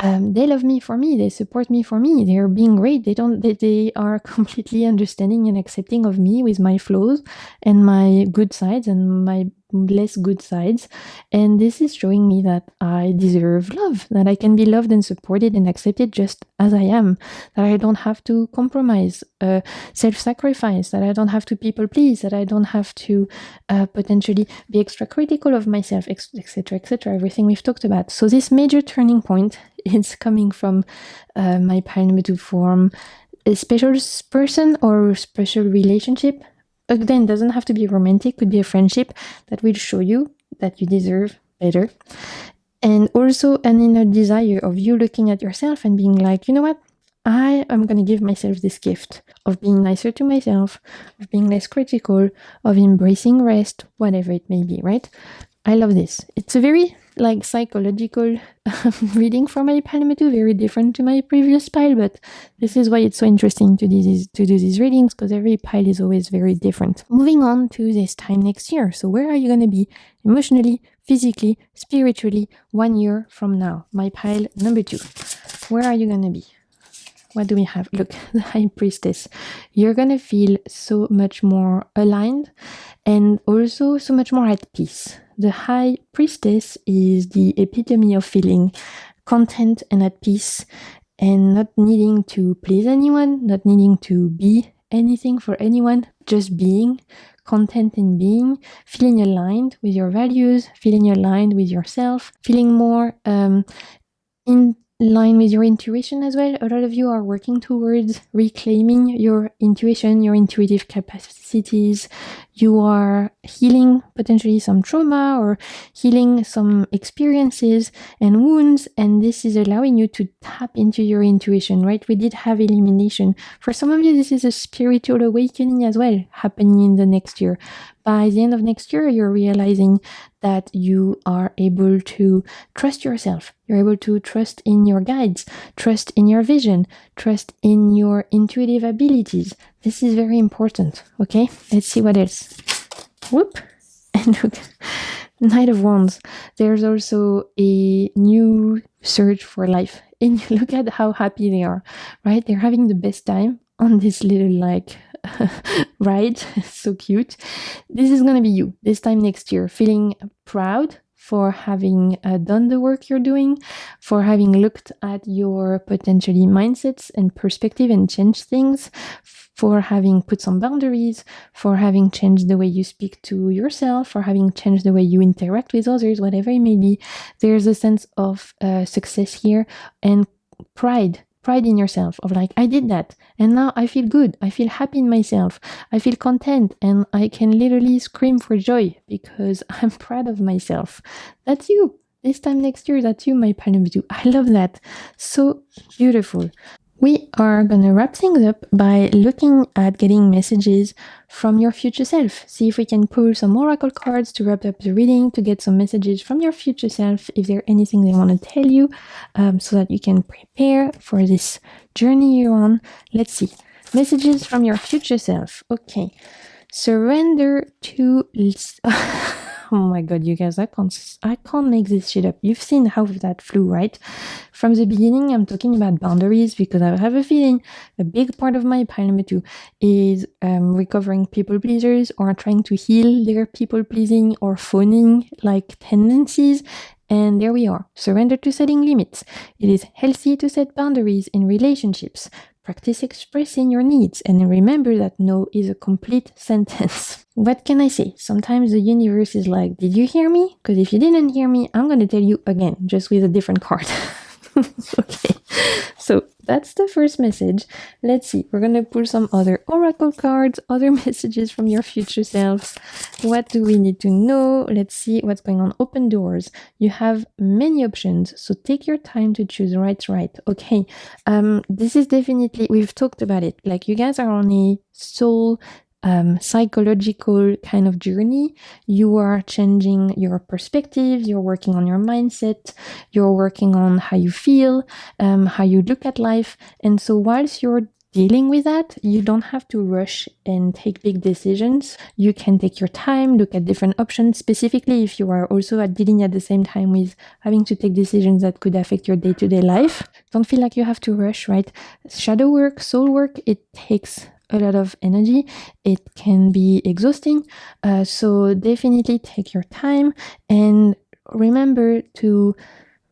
they love me for me, they support me for me, they're being great, they are completely understanding and accepting of me with my flaws and my good sides and my less good sides. And this is showing me that I deserve love, that I can be loved and supported and accepted just as I am, that I don't have to compromise, self-sacrifice, that I don't have to people please, that I don't have to potentially be extra critical of myself, etc., everything we've talked about. So this major turning point is coming from my pile number 2 form, a special person or a special relationship. Again, doesn't have to be romantic, could be a friendship that will show you that you deserve better. And also an inner desire of you looking at yourself and being you know what, I am going to give myself this gift of being nicer to myself, of being less critical, of embracing rest, whatever it may be, right? I love this. It's a very like psychological reading for my pile number 2, very different to my previous pile, but this is why it's so interesting to do these readings, because every pile is always very different. Moving on to this time next year. So where are you going to be emotionally, physically, spiritually 1 year from now? My pile number 2. Where are you going to be? What do we have? Look, the High Priestess. You're going to feel so much more aligned and also so much more at peace. The High Priestess is the epitome of feeling content and at peace and not needing to please anyone, not needing to be anything for anyone, just being content in being, feeling aligned with your values, feeling aligned with yourself, feeling more in line with your intuition as well. A lot of you are working towards reclaiming your intuition, your intuitive capacities. You are healing potentially some trauma or healing some experiences and wounds, and this is allowing you to tap into your intuition, right? We did have elimination. For some of you, this is a spiritual awakening as well happening in the next year. By the end of next year, you're realizing that you are able to trust yourself. You're able to trust in your guides, trust in your vision, trust in your intuitive abilities. This is very important, okay? Let's see what else. Whoop! And look, Knight of Wands. There's also a new search for life. And look at how happy they are, right? They're having the best time on this little like ride. So cute. This is going to be you this time next year, feeling proud for having done the work you're doing, for having looked at your potentially mindsets and perspective and changed things, for having put some boundaries, for having changed the way you speak to yourself, for having changed the way you interact with others, whatever it may be. There's a sense of success here and pride in yourself, of like, I did that and now I feel good, I feel happy in myself, I feel content, and I can literally scream for joy because I'm proud of myself. That's you. This time next year, that's you, my pile number 2. I love that. So beautiful. We are going to wrap things up by looking at getting messages from your future self. See if we can pull some oracle cards to wrap up the reading, to get some messages from your future self, if there's anything they want to tell you, so that you can prepare for this journey you're on. Let's see. Messages from your future self. Okay. Surrender to... Oh my god, you guys, I can't make this shit up. You've seen how that flew, right? From the beginning, I'm talking about boundaries because I have a feeling a big part of my pile number 2 is recovering people pleasers or trying to heal their people pleasing or phoning like tendencies. And there we are. Surrender to setting limits. It is healthy to set boundaries in relationships. Practice expressing your needs and remember that no is a complete sentence. What can I say? Sometimes the universe is like, did you hear me? Because if you didn't hear me, I'm going to tell you again, just with a different card. Okay, so that's the first message. Let's see, we're going to pull some other oracle cards, other messages from your future selves. What do we need to know? Let's see what's going on. Open doors. You have many options, so take your time to choose right. Okay, this is definitely, we've talked about it, like you guys are on a soul psychological kind of journey. You are changing your perspective, you're working on your mindset, you're working on how you feel, how you look at life. And so whilst you're dealing with that, you don't have to rush and take big decisions. You can take your time, look at different options, specifically if you are also dealing at the same time with having to take decisions that could affect your day-to-day life. Don't feel like you have to rush, right? Shadow work, soul work, it takes a lot of energy. It can be exhausting. So definitely take your time and remember to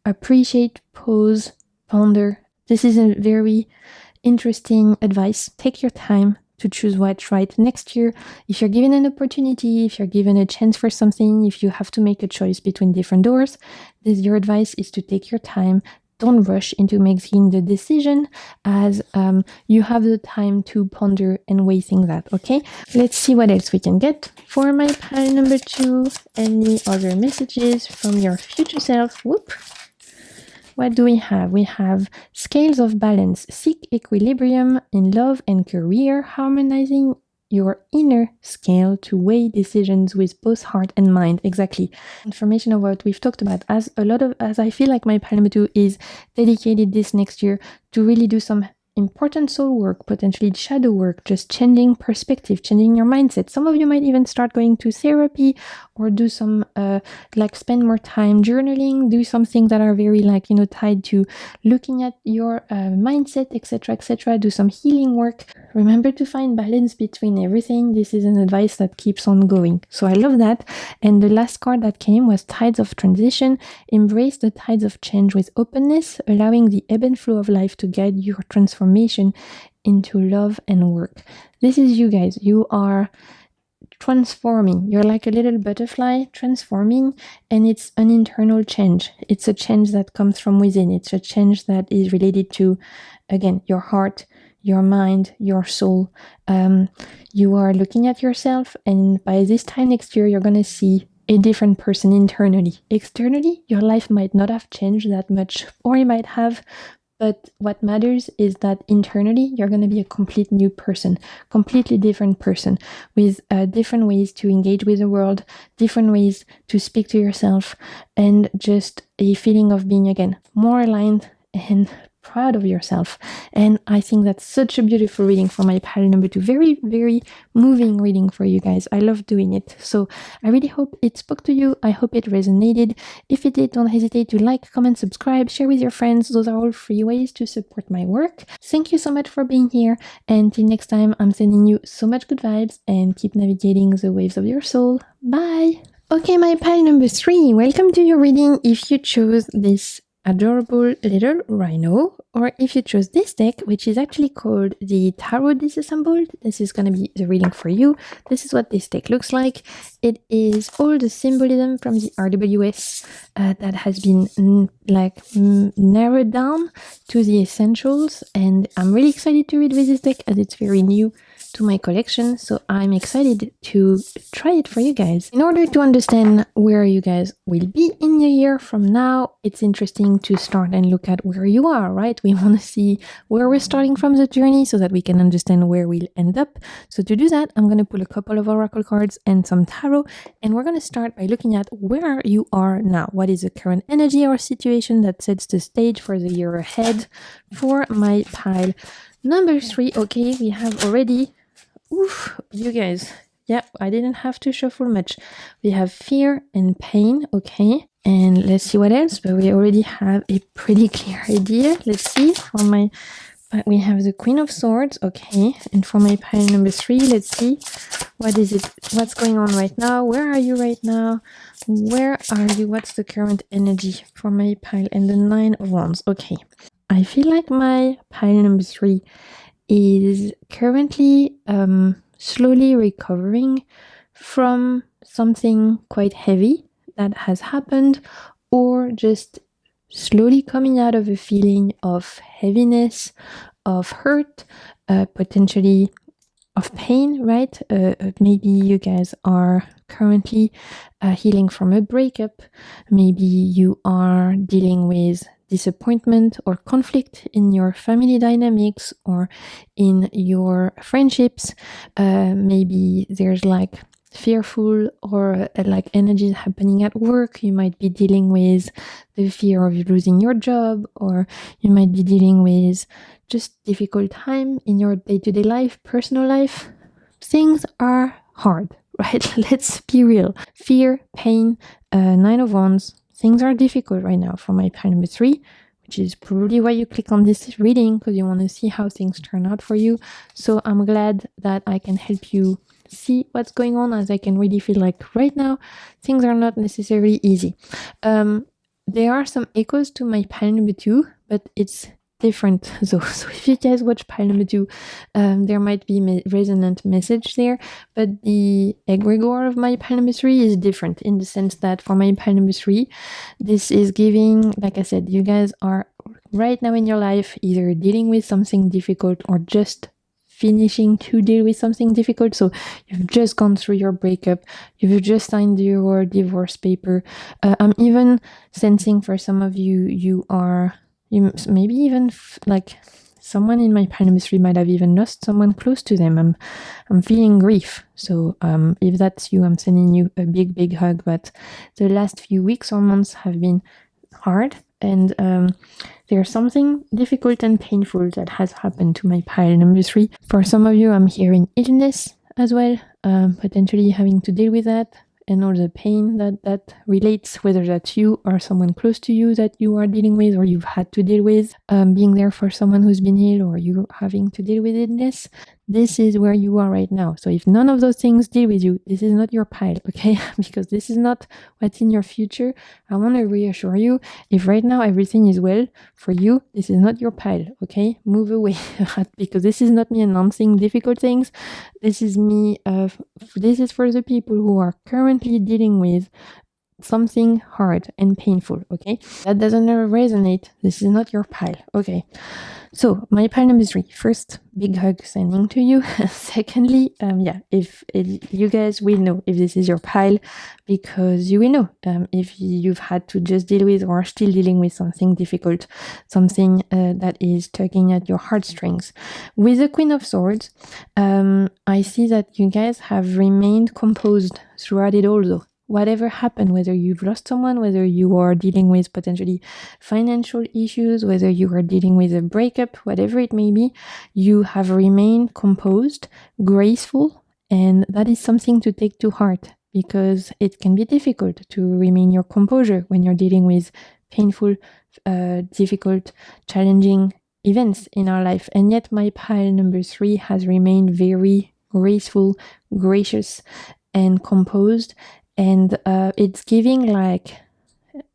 appreciate, pause, ponder. This is a very interesting advice. Take your time to choose what's right. Next year, if you're given an opportunity, if you're given a chance for something, if you have to make a choice between different doors, your advice is to take your time. Don't rush into making the decision, as you have the time to ponder and weigh things out, okay? Let's see what else we can get for my pile number 2. Any other messages from your future self? Whoop! What do we have? We have scales of balance. Seek equilibrium in love and career, harmonizing your inner scale to weigh decisions with both heart and mind. Exactly. Information of what we've talked about. As I feel like my pile number 2 is dedicated this next year to really do some important soul work, potentially shadow work, just changing perspective, changing your mindset. Some of you might even start going to therapy or do some like spend more time journaling, do some things that are very like, you know, tied to looking at your mindset, etc., etc. Do some healing work. Remember to find balance between everything. This is an advice that keeps on going. So I love that. And the last card that came was Tides of Transition. Embrace the tides of change with openness, allowing the ebb and flow of life to guide your transformation into love and work. This is you guys. You are transforming. You're like a little butterfly transforming, and it's an internal change. It's a change that comes from within. It's a change that is related to, again, your heart, your mind, your soul. You are looking at yourself, and by this time next year, you're going to see a different person internally. Externally, your life might not have changed that much, or it might have, but what matters is that internally, you're going to be a complete new person, completely different person with different ways to engage with the world, different ways to speak to yourself, and just a feeling of being, again, more aligned and proud of yourself. And I think that's such a beautiful reading for my pile number 2. Very, very moving reading for you guys. I love doing it. So I really hope it spoke to you. I hope it resonated. If it did, don't hesitate to like, comment, subscribe, share with your friends. Those are all free ways to support my work. Thank you so much for being here. And till next time, I'm sending you so much good vibes and keep navigating the waves of your soul. Bye. Okay, my pile number 3. Welcome to your reading if you chose this adorable little rhino, or if you chose this deck, which is actually called the Tarot Disassembled. This is going to be the reading for you. This is what this deck looks like. It is all the symbolism from the RWS that has been narrowed down to the essentials, and I'm really excited to read with this deck as it's very new to my collection, so I'm excited to try it for you guys. In order to understand where you guys will be in a year from now, it's interesting to start and look at where you are, right? We want to see where we're starting from the journey so that we can understand where we'll end up. So to do that, I'm going to pull a couple of oracle cards and some tarot, and we're going to start by looking at where you are now. What is the current energy or situation that sets the stage for the year ahead for my pile number 3. Okay, we have already, oof, you guys, yeah, I didn't have to shuffle much. We have fear and pain, okay, and let's see what else, but we already have a pretty clear idea. Let's see, for my, we have the Queen of Swords, okay, and for my pile number 3, let's see, what is it, what's going on right now, where are you right now, where are you, what's the current energy for my pile, and the 9 of Wands, okay. I feel like my pile number 3 is currently slowly recovering from something quite heavy that has happened, or just slowly coming out of a feeling of heaviness, of hurt, potentially of pain, right? Maybe you guys are currently healing from a breakup. Maybe you are dealing with disappointment or conflict in your family dynamics or in your friendships. Maybe there's like fearful or like energies happening at work. You might be dealing with the fear of losing your job, or you might be dealing with just difficult time in your day-to-day life, personal life. Things are hard, right? Let's be real. Fear, pain, 9 of Wands. Things are difficult right now for my pile number 3, which is probably why you click on this reading, because you want to see how things turn out for you. So I'm glad that I can help you see what's going on, as I can really feel like right now things are not necessarily easy. There are some echoes to my pile number 2, but it's different though. So if you guys watch pile number 2, there might be resonant message there, but the egregore of my pile number 3 is different, in the sense that for my pile number 3, this is giving, like I said, you guys are right now in your life either dealing with something difficult or just finishing to deal with something difficult. So you've just gone through your breakup, you've just signed your divorce paper. I'm even sensing for some of you, you maybe even like Someone in my pile number 3 might have even lost someone close to them. I'm feeling grief. So if that's you, I'm sending you a big hug. But the last few weeks or months have been hard, and there's something difficult and painful that has happened to my pile number 3. For some of you, I'm hearing illness as well, potentially having to deal with that, and all the pain that relates, whether that's you or someone close to you that you are dealing with or you've had to deal with, being there for someone who's been ill, or you having to deal with illness. This is where you are right now. So if none of those things deal with you, this is not your pile, okay? Because this is not what's in your future. I want to reassure you, if right now everything is well for you, this is not your pile, okay? Move away, because this is not me announcing difficult things. This is me, this is for the people who are currently dealing with something hard and painful, okay? That doesn't resonate. This is not your pile, okay? So my pile number 3, first, big hug sending to you. Secondly, if you guys will know if this is your pile, because you will know if you've had to just deal with or are still dealing with something difficult, something that is tugging at your heartstrings. With the Queen of Swords, I see that you guys have remained composed throughout it all, though. Whatever happened, whether you've lost someone, whether you are dealing with potentially financial issues, whether you are dealing with a breakup, whatever it may be, you have remained composed, graceful, and that is something to take to heart, because it can be difficult to remain your composure when you're dealing with painful, difficult, challenging events in our life. And yet my pile number 3 has remained very graceful, gracious, and composed. And it's giving like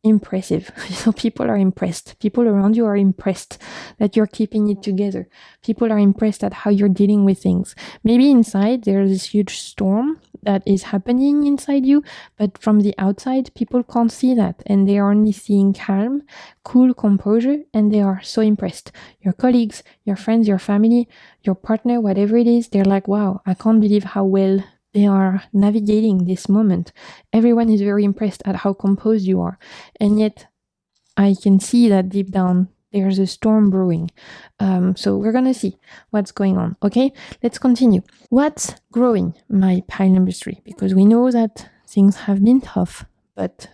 impressive. So people are impressed. People around you are impressed that you're keeping it together. People are impressed at how you're dealing with things. Maybe inside there's this huge storm that is happening inside you, but from the outside, people can't see that. And they are only seeing calm, cool composure, and they are so impressed. Your colleagues, your friends, your family, your partner, whatever it is, they're like, wow, I can't believe how well they are navigating this moment. Everyone is very impressed at how composed you are. And yet I can see that deep down there's a storm brewing. So we're going to see what's going on. Okay, let's continue. What's growing, my pile number 3? Because we know that things have been tough, but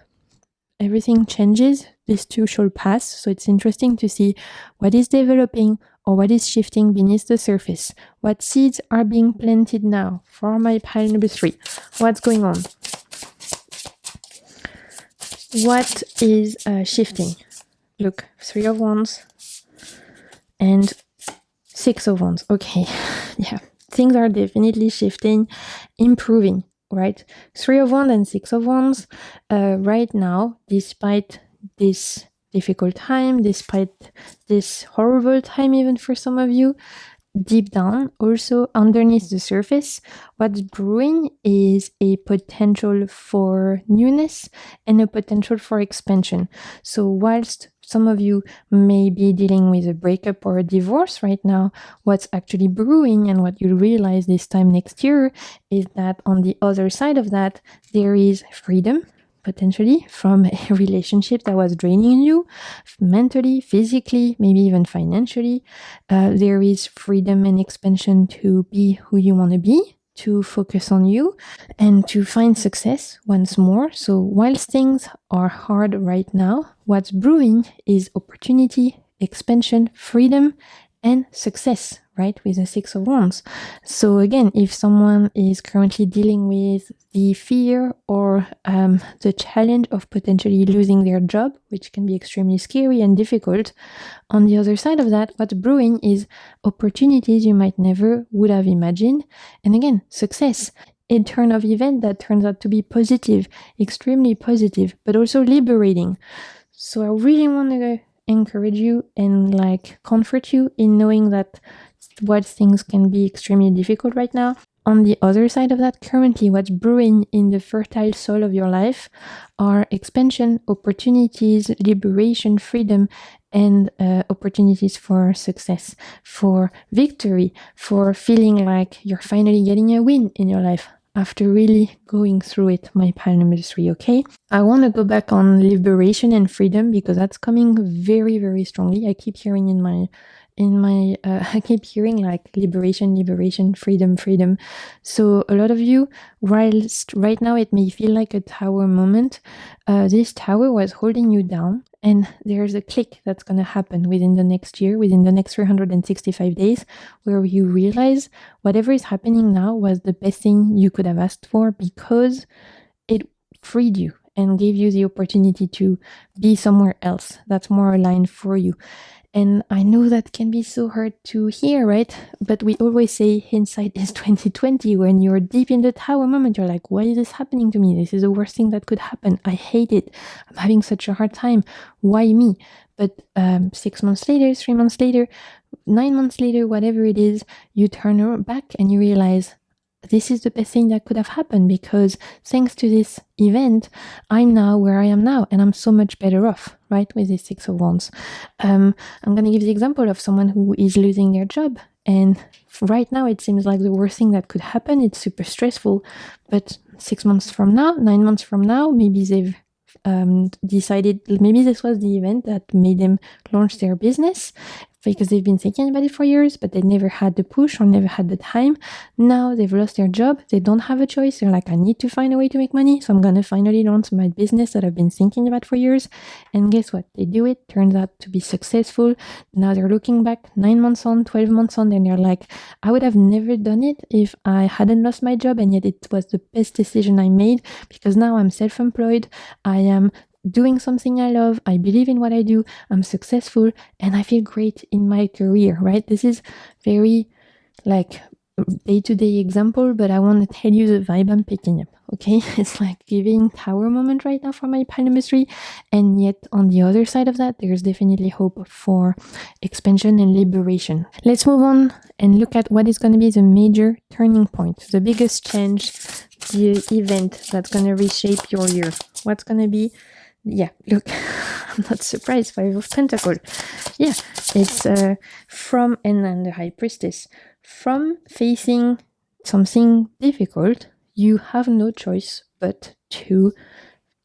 everything changes. This too shall pass. So it's interesting to see what is developing or what is shifting beneath the surface. What seeds are being planted now for my pile number 3? What's going on? What is shifting? Look, 3 of Wands and 6 of Wands. Okay, yeah, things are definitely shifting, improving, right? 3 of Wands and 6 of Wands right now, despite this difficult time, despite this horrible time even for some of you, deep down, also underneath the surface, what's brewing is a potential for newness and a potential for expansion. So whilst some of you may be dealing with a breakup or a divorce right now, what's actually brewing and what you'll realize this time next year is that on the other side of that, there is freedom, potentially, from a relationship that was draining you mentally, physically, maybe even financially. There is freedom and expansion to be who you want to be, to focus on you, and to find success once more. So whilst things are hard right now, what's brewing is opportunity, expansion, freedom, and success, right, with the 6 of Wands. So again, if someone is currently dealing with the fear or the challenge of potentially losing their job, which can be extremely scary and difficult, on the other side of that, what's brewing is opportunities you might never would have imagined. And again, success, a turn of event that turns out to be positive, extremely positive, but also liberating. So I really want to encourage you and like comfort you in knowing that what things can be extremely difficult right now. On the other side of that, currently what's brewing in the fertile soil of your life are expansion, opportunities, liberation, freedom, and opportunities for success, for victory, for feeling like you're finally getting a win in your life after really going through it, my pile number 3, okay? I want to go back on liberation and freedom because that's coming very, very strongly. I keep hearing in in my, I keep hearing like liberation, liberation, freedom, freedom. So a lot of you, whilst right now it may feel like a tower moment, this tower was holding you down, and there's a click that's going to happen within the next year, within the next 365 days, where you realize whatever is happening now was the best thing you could have asked for, because it freed you and gave you the opportunity to be somewhere else that's more aligned for you. And I know that can be so hard to hear, right? But we always say hindsight is 2020. When you're deep in the tower moment, you're like, why is this happening to me? This is the worst thing that could happen. I hate it. I'm having such a hard time. Why me? But 6 months later, 3 months later, 9 months later, whatever it is, you turn back and you realize, this is the best thing that could have happened, because thanks to this event, I'm now where I am now, and I'm so much better off, right, with this Six of Wands. I'm going to give the example of someone who is losing their job, and right now it seems like the worst thing that could happen. It's super stressful, but 6 months from now, 9 months from now, maybe they've decided, maybe this was the event that made them launch their business, because they've been thinking about it for years, but they never had the push or never had the time. Now they've lost their job. They don't have a choice. They're like, I need to find a way to make money. So I'm going to finally launch my business that I've been thinking about for years. And guess what? They do it. Turns out to be successful. Now they're looking back 9 months on, 12 months on, and they're like, I would have never done it if I hadn't lost my job. And yet it was the best decision I made, because now I'm self-employed. I am doing something I love, I believe in what I do, I'm successful, and I feel great in my career, right? This is very like day-to-day example, but I want to tell you the vibe I'm picking up, okay? It's like giving tower moment right now for my palmistry, and yet on the other side of that, there's definitely hope for expansion and liberation. Let's move on and look at what is going to be the major turning point, the biggest change, the event that's going to reshape your year. What's going to be? Yeah, look, I'm not surprised. 5 of Pentacles. Yeah, it's from, and then the High Priestess. From facing something difficult, you have no choice but to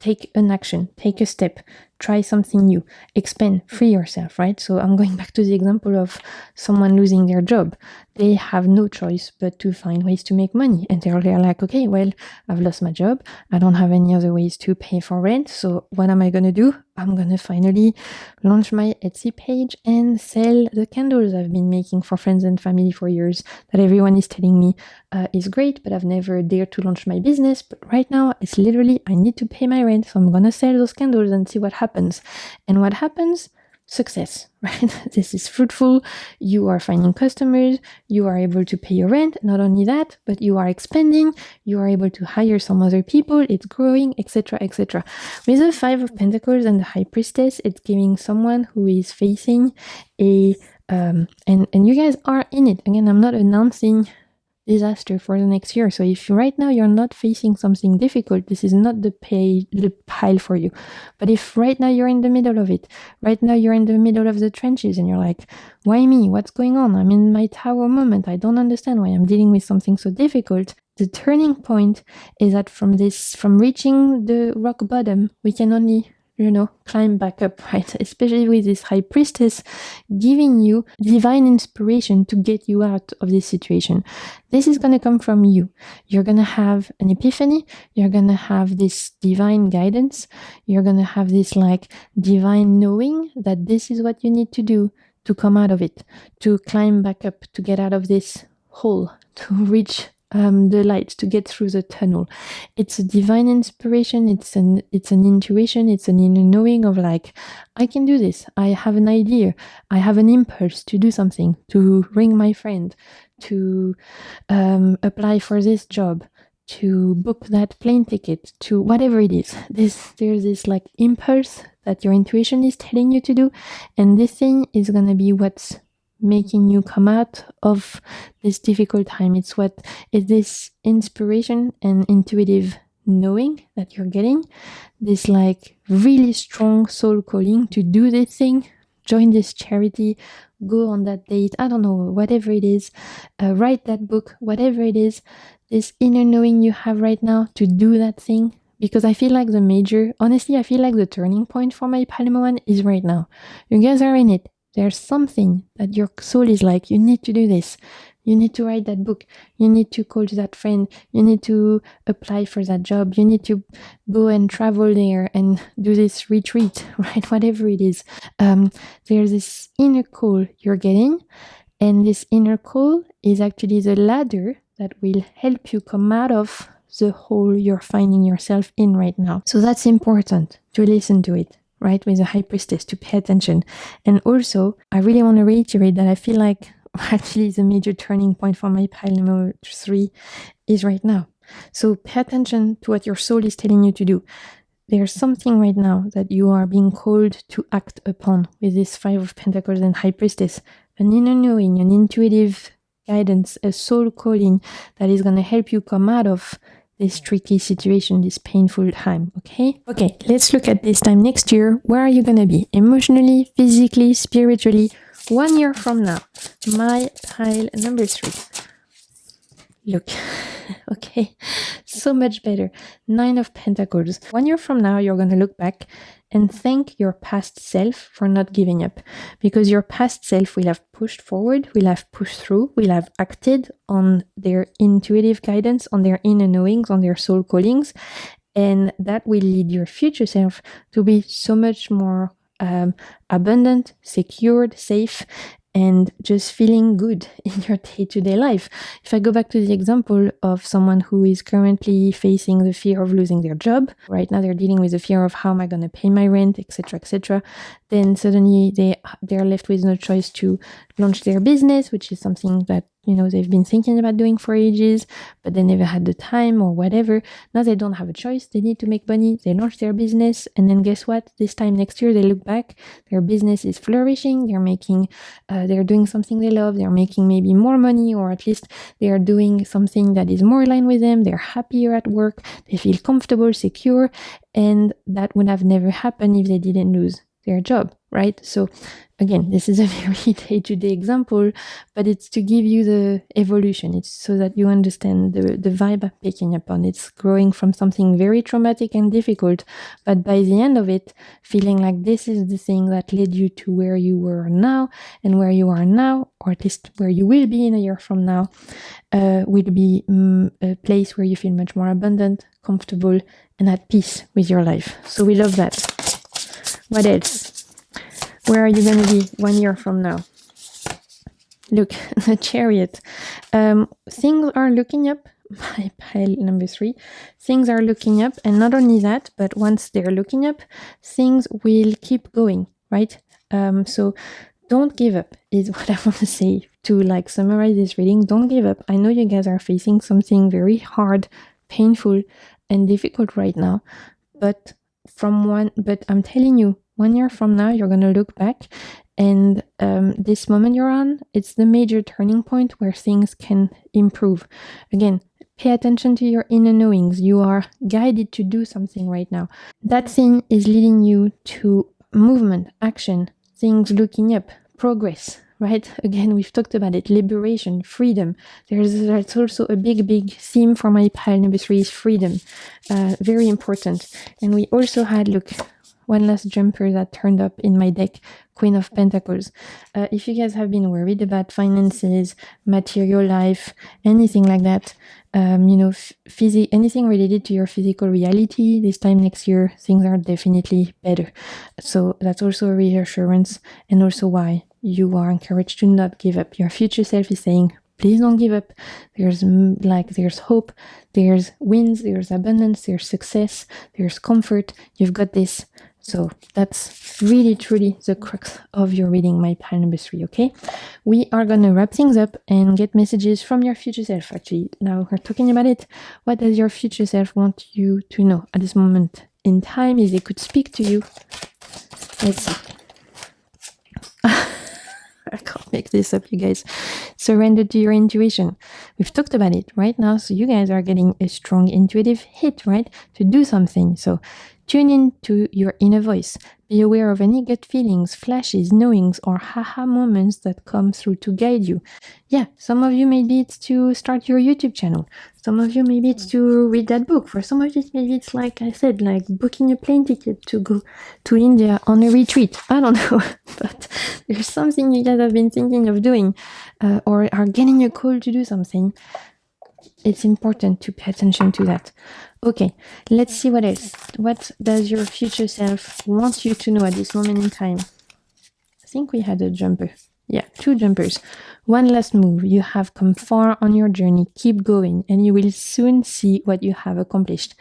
take an action, take a step, try something new, expand, free yourself, right? So I'm going back to the example of someone losing their job. They have no choice but to find ways to make money. And they're like, okay, well, I've lost my job. I don't have any other ways to pay for rent. So what am I going to do? I'm going to finally launch my Etsy page and sell the candles I've been making for friends and family for years, that everyone is telling me is great, but I've never dared to launch my business. But right now, it's literally, I need to pay my rent. So I'm going to sell those candles and see what happens. And what happens? Success, right? This is fruitful. You are finding customers. You are able to pay your rent. Not only that, but you are expanding. You are able to hire some other people. It's growing, etc., etc. With the 5 of Pentacles and the High Priestess, it's giving someone who is facing a and you guys are in it. Again, I'm not announcing disaster for the next year. So if right now you're not facing something difficult, this is not the pile for you. But if right now you're in the middle of it, right now you're in the middle of the trenches and you're like, why me? What's going on? I'm in my tower moment. I don't understand why I'm dealing with something so difficult. The turning point is that from reaching the rock bottom, we can only climb back up, right? Especially with this High Priestess giving you divine inspiration to get you out of this situation. This is going to come from you. You're going to have an epiphany. You're going to have this divine guidance. You're going to have this like divine knowing that this is what you need to do to come out of it, to climb back up, to get out of this hole, to reach the light, to get through the tunnel. It's a divine inspiration. It's an intuition. It's an inner knowing of like, I can do this. I have an idea. I have an impulse to do something, to ring my friend, to apply for this job, to book that plane ticket, to whatever it is. There's this like impulse that your intuition is telling you to do, and this thing is gonna be what's making you come out of this difficult time. It's this inspiration and intuitive knowing that you're getting, this like really strong soul calling to do this thing, join this charity, go on that date, I don't know, whatever it is, write that book, whatever it is, this inner knowing you have right now to do that thing. Because I feel like I feel like the turning point for my Palma one is right now. You guys are in it. There's something that your soul is like, you need to do this. You need to write that book. You need to call to that friend. You need to apply for that job. You need to go and travel there and do this retreat, right? Whatever it is. There's this inner call you're getting. And this inner call is actually the ladder that will help you come out of the hole you're finding yourself in right now. So that's important to listen to it, right? With the high priestess, to pay attention. And also, I really want to reiterate that I feel like actually the major turning point for my pile number 3 is right now. So pay attention to what your soul is telling you to do. There's something right now that you are being called to act upon with this 5 of Pentacles and high priestess. An inner knowing, an intuitive guidance, a soul calling that is going to help you come out of this tricky situation, this painful time, okay? Okay, let's look at this time next year. Where are you going to be? Emotionally, physically, spiritually? 1 year from now, my pile number 3. Look, okay, so much better. 9 of Pentacles. 1 year from now, you're going to look back and thank your past self for not giving up, because your past self will have pushed forward, will have pushed through, will have acted on their intuitive guidance, on their inner knowings, on their soul callings, and that will lead your future self to be so much more abundant, secured, safe, and just feeling good in your day-to-day life. If I go back to the example of someone who is currently facing the fear of losing their job, right now they're dealing with the fear of how am I going to pay my rent, etc., then suddenly they're left with no choice to launch their business, which is something that they've been thinking about doing for ages, but they never had the time or whatever. Now they don't have a choice. They need to make money. They launch their business. And then guess what? This time next year, they look back, their business is flourishing. They're doing something they love. They're making maybe more money, or at least they are doing something that is more aligned with them. They're happier at work. They feel comfortable, secure. And that would have never happened if they didn't lose their job, right? So again, this is a very day-to-day example, but it's to give you the evolution. It's so that you understand the vibe I'm picking up on. It's growing from something very traumatic and difficult, but by the end of it, feeling like this is the thing that led you to where you were now, and where you are now, or at least where you will be in a year from now, will be a place where you feel much more abundant, comfortable, and at peace with your life. So we love that. What else? Where are you going to be 1 year from now? Look, the Chariot. Things are looking up. My pile number 3. Things are looking up. And not only that, but once they're looking up, things will keep going, right? So don't give up is what I want to say to summarize this reading. Don't give up. I know you guys are facing something very hard, painful, and difficult right now. But I'm telling you, 1 year from now, you're going to look back, and this moment you're on, it's the major turning point where things can improve. Again, pay attention to your inner knowings. You are guided to do something right now. That thing is leading you to movement, action, things looking up, progress, right? Again, we've talked about it, liberation, freedom. There's also a big theme for my pile number 3 is freedom. Very important. And we also had, look, one last jumper that turned up in my deck, Queen of Pentacles. If you guys have been worried about finances, material life, anything like that, anything related to your physical reality, this time next year, things are definitely better. So that's also a reassurance, and also why you are encouraged to not give up. Your future self is saying, please don't give up. There's hope, there's wins, there's abundance, there's success, there's comfort. You've got this. So that's really, truly the crux of your reading, my pile number 3, okay? We are going to wrap things up and get messages from your future self, actually. Now we're talking about it. What does your future self want you to know at this moment in time? If they could speak to you. Let's see. I can't make this up, you guys. Surrender to your intuition. We've talked about it right now. So you guys are getting a strong intuitive hit, right? To do something. So Tune in to your inner voice. Be aware of any gut feelings, flashes, knowings, or haha moments that come through to guide you. Yeah, some of you maybe it's to start your YouTube channel. Some of you maybe it's to read that book. For some of you maybe it's like I said, like booking a plane ticket to go to India on a retreat. I don't know, but there's something you guys have been thinking of doing or are getting a call to do something. It's important to pay attention to that. Okay, let's see what else. What does your future self want you to know at this moment in time? I think we had a jumper. Yeah, 2 jumpers. One last move. You have come far on your journey. Keep going, and you will soon see what you have accomplished.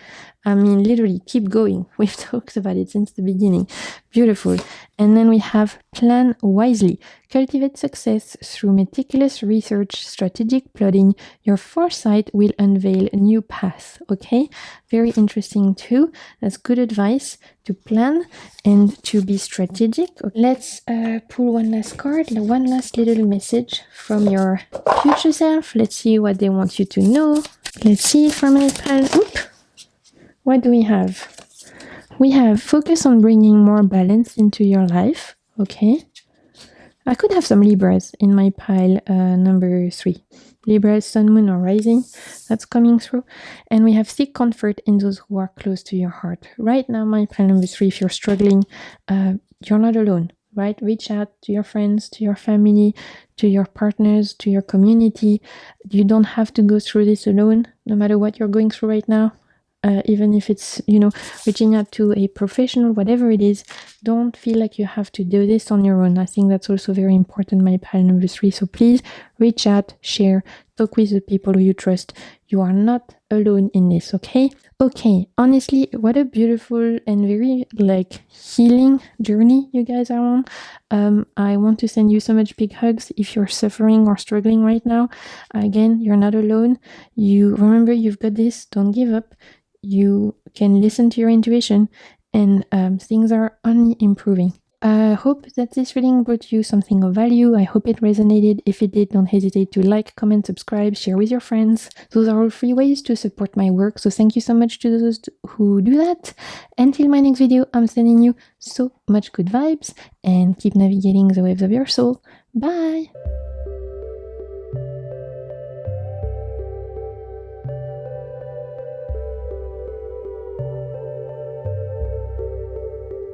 I mean, literally, keep going. We've talked about it since the beginning. Beautiful. And then we have plan wisely. Cultivate success through meticulous research, strategic plotting. Your foresight will unveil a new path. Okay? Very interesting too. That's good advice to plan and to be strategic. Let's pull one last card, one last little message from your future self. Let's see what they want you to know. Let's see from my pile. Oop. What do we have? We have focus on bringing more balance into your life. Okay. I could have some Libras in my pile number 3. Libras, Sun, Moon, or Rising. That's coming through. And we have seek comfort in those who are close to your heart. Right now, my pile number 3, if you're struggling, you're not alone, right? Reach out to your friends, to your family, to your partners, to your community. You don't have to go through this alone, no matter what you're going through right now. Even if it's, reaching out to a professional, whatever it is, don't feel like you have to do this on your own. I think that's also very important, my pile number 3. So please reach out, share, talk with the people who you trust. You are not alone in this, okay? Okay, honestly, what a beautiful and very healing journey you guys are on. I want to send you so much big hugs if you're suffering or struggling right now. Again, you're not alone. Remember, you've got this. Don't give up. You can listen to your intuition, and things are only improving. I hope that this reading brought you something of value. I hope it resonated. If it did, don't hesitate to like, comment, subscribe, share with your friends. Those are all free ways to support my work, so thank you so much to those who do that. Until my next video, I'm sending you so much good vibes, and keep navigating the waves of your soul. Bye!